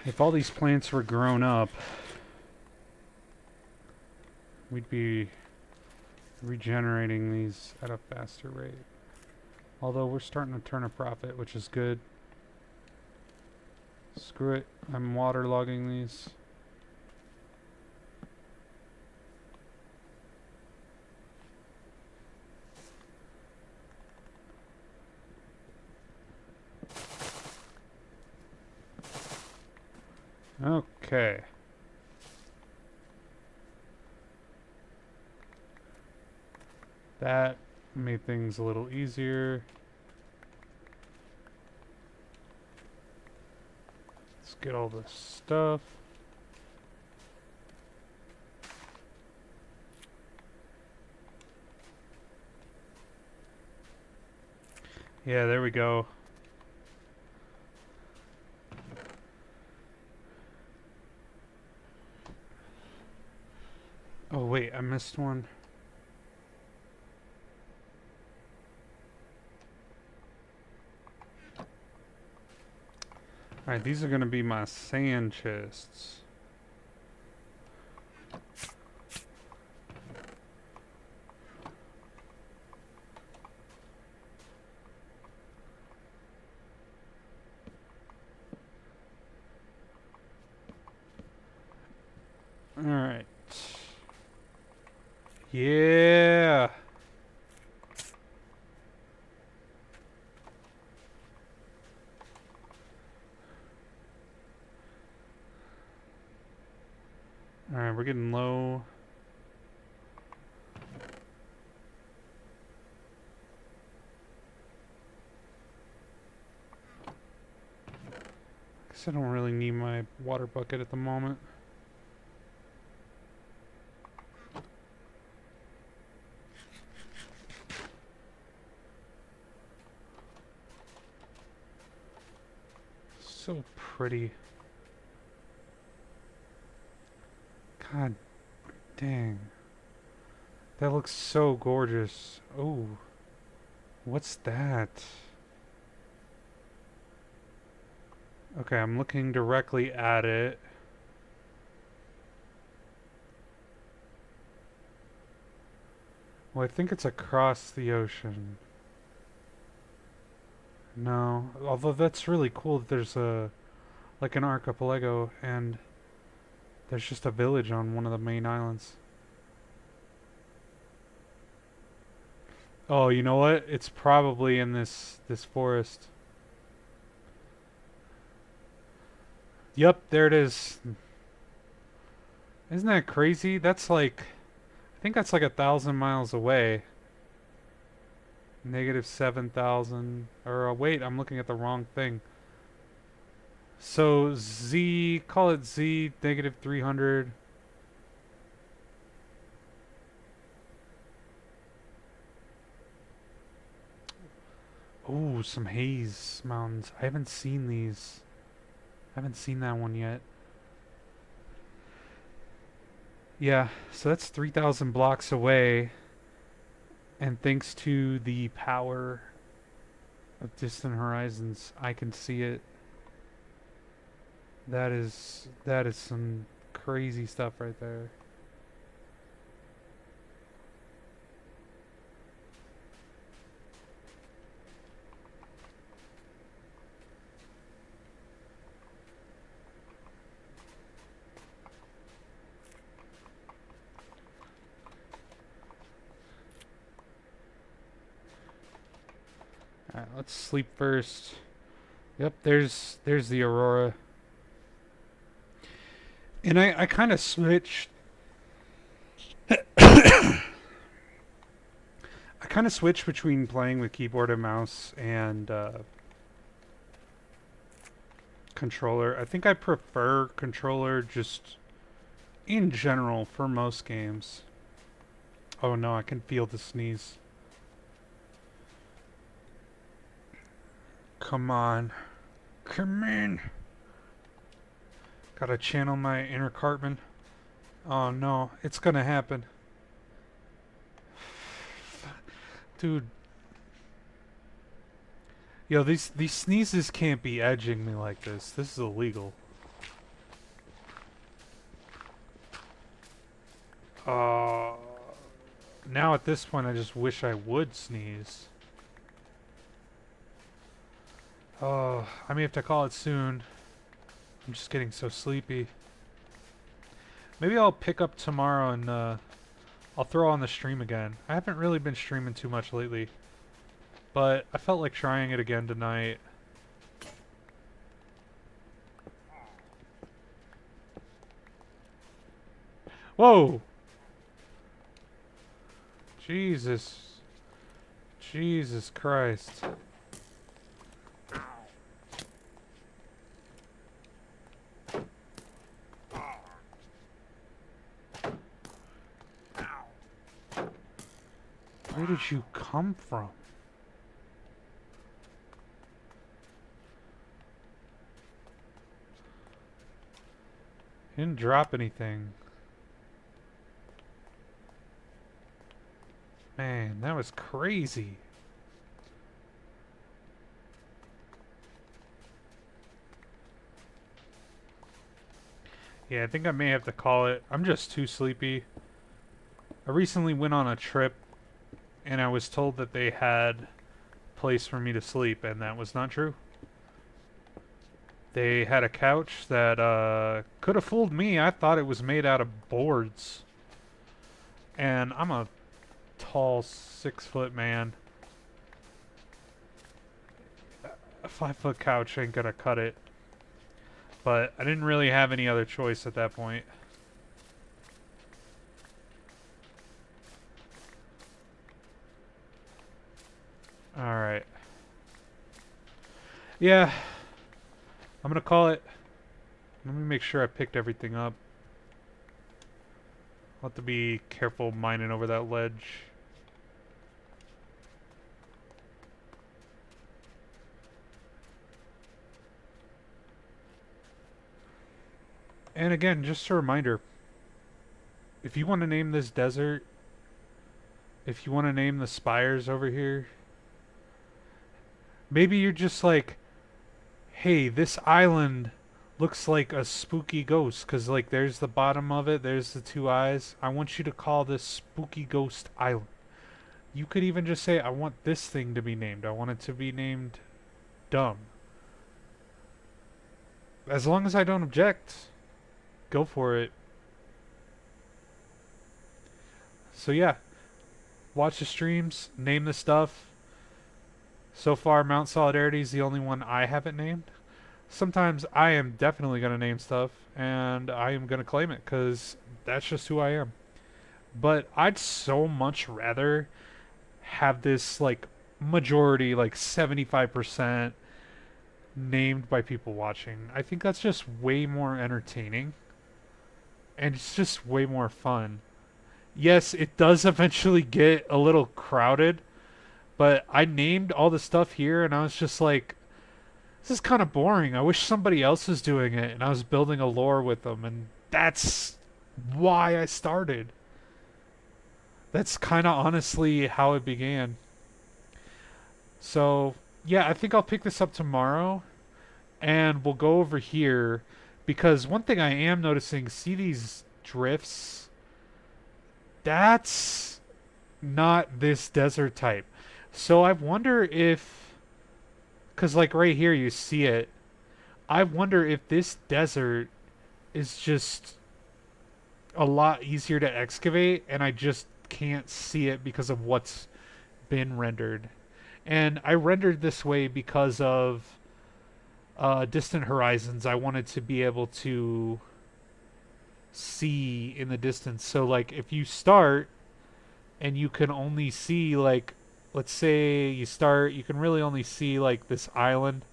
[SPEAKER 1] If all these plants were grown up, we'd be regenerating these at a faster rate. Although we're starting to turn a profit, which is good. Screw it. I'm waterlogging these. Okay. That made things a little easier. Let's get all this stuff. Yeah, there we go. I missed one. Alright, these are gonna be my sand chests. Alright. Yeah! Alright, we're getting low. Guess I don't really need my water bucket at the moment. So pretty. God dang. That looks so gorgeous. Oh. What's that? Okay, I'm looking directly at it. Well, I think it's across the ocean. No, although that's really cool that there's a like an archipelago and there's just a village on one of the main islands. Oh, you know what? It's probably in this forest. Yep, there it is. Isn't that crazy? That's like I think that's like 1,000 miles away. Negative 7,000. Or wait, I'm looking at the wrong thing. So Z, call it Z, negative 300. Oh, some haze mountains. I haven't seen these. I haven't seen that one yet. Yeah, so that's 3,000 blocks away. And thanks to the power of distant horizons, I can see it. That is some crazy stuff right there. Alright, let's sleep first. Yep, there's the aurora. And I kind of switched. I kind of switched between playing with keyboard and mouse and controller. I think I prefer controller just in general for most games. Oh no, I can feel the sneeze. Come on. Come in. Gotta channel my inner Cartman. Oh no, it's gonna happen. Dude. Yo, these sneezes can't be edging me like this. This is illegal. Uh, now at this point I just wish I would sneeze. Oh, I may have to call it soon. I'm just getting so sleepy. Maybe I'll pick up tomorrow and I'll throw on the stream again. I haven't really been streaming too much lately, but I felt like trying it again tonight. Whoa! Jesus. Jesus Christ. Where did you come from? You didn't drop anything. Man, that was crazy. Yeah, I think I may have to call it. I'm just too sleepy. I recently went on a trip and I was told that they had a place for me to sleep, and that was not true. They had a couch that could have fooled me. I thought it was made out of boards. And I'm a tall 6 foot man. A 5 foot couch ain't gonna cut it. But I didn't really have any other choice at that point. Alright. Yeah, I'm gonna call it. Let me make sure I picked everything up. I'll have to be careful mining over that ledge. And again, just a reminder, if you want to name this desert, if you want to name the spires over here, maybe you're just like, hey, this island looks like a spooky ghost because, like, there's the bottom of it, there's the two eyes. I want you to call this Spooky Ghost Island. You could even just say, I want this thing to be named. I want it to be named Dumb. As long as I don't object, go for it. So, yeah, watch the streams, name the stuff. So far, Mount Solidarity is the only one I haven't named. Sometimes I am definitely going to name stuff and I am going to claim it because that's just who I am. But I'd so much rather have this like majority, like 75% named by people watching. I think that's just way more entertaining and it's just way more fun. Yes, it does eventually get a little crowded, but I named all the stuff here and I was just like, this is kind of boring. I wish somebody else was doing it and I was building a lore with them, and that's why I started. That's kind of honestly how it began. So, yeah, I think I'll pick this up tomorrow and we'll go over here because one thing I am noticing, see these drifts? That's not this desert type. So I wonder if, because like right here you see it, I wonder if this desert is just a lot easier to excavate and I just can't see it because of what's been rendered. And I rendered this way because of distant horizons. I wanted to be able to see in the distance. So like if you start and you can only see like, let's say you start, you can really only see like this island,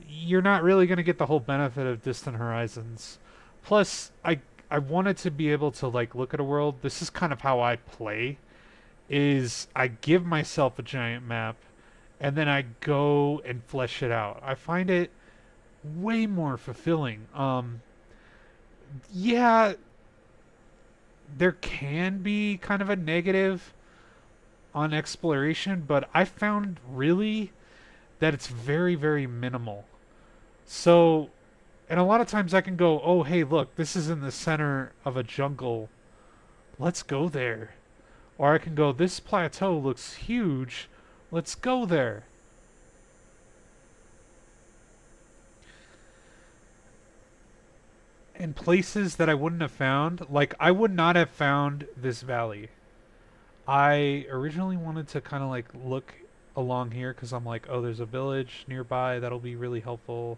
[SPEAKER 1] you're not really going to get the whole benefit of distant horizons. Plus, I wanted to be able to like look at a world. This is kind of how I play. Is I give myself a giant map, and then I go and flesh it out. I find it way more fulfilling. Yeah, there can be kind of a negative on exploration, but I found really that it's very, very minimal. So, and a lot of times I can go, oh, hey, look, this is in the center of a jungle. Let's go there. Or I can go, this plateau looks huge. Let's go there. And places that I wouldn't have found, like I would not have found this valley. I originally wanted to kind of like look along here because I'm like, oh, there's a village nearby that'll be really helpful.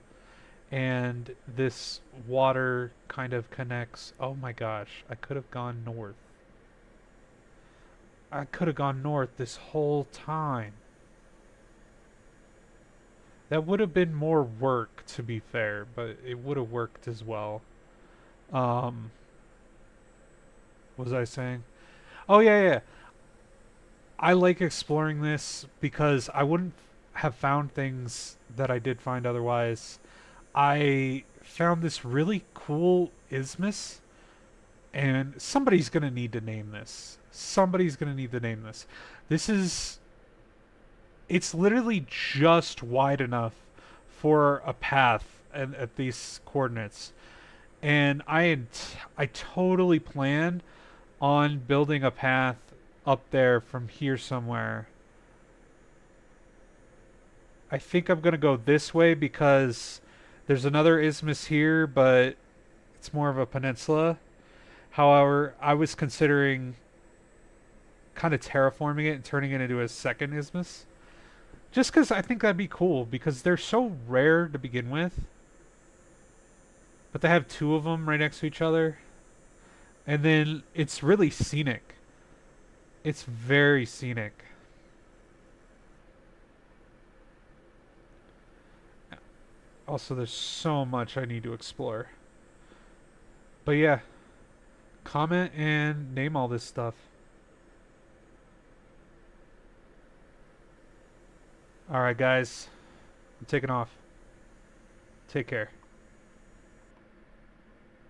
[SPEAKER 1] And this water kind of connects. Oh my gosh, I could have gone north. I could have gone north this whole time. That would have been more work, to be fair, but it would have worked as well. Um, what was I saying? Oh yeah, yeah. I like exploring this because I wouldn't have found things that I did find otherwise. I found this really cool isthmus, and somebody's gonna need to name this. Somebody's gonna need to name this. This is, it's literally just wide enough for a path at these coordinates. And I totally planned on building a path up there from here somewhere. I think I'm gonna go this way because there's another isthmus here, but it's more of a peninsula. However, I was considering kind of terraforming it and turning it into a second isthmus. Just because I think that'd be cool because they're so rare to begin with. But they have two of them right next to each other. And then it's really scenic. It's very scenic. Also, there's so much I need to explore. But yeah, comment and name all this stuff. Alright, guys. I'm taking off. Take care.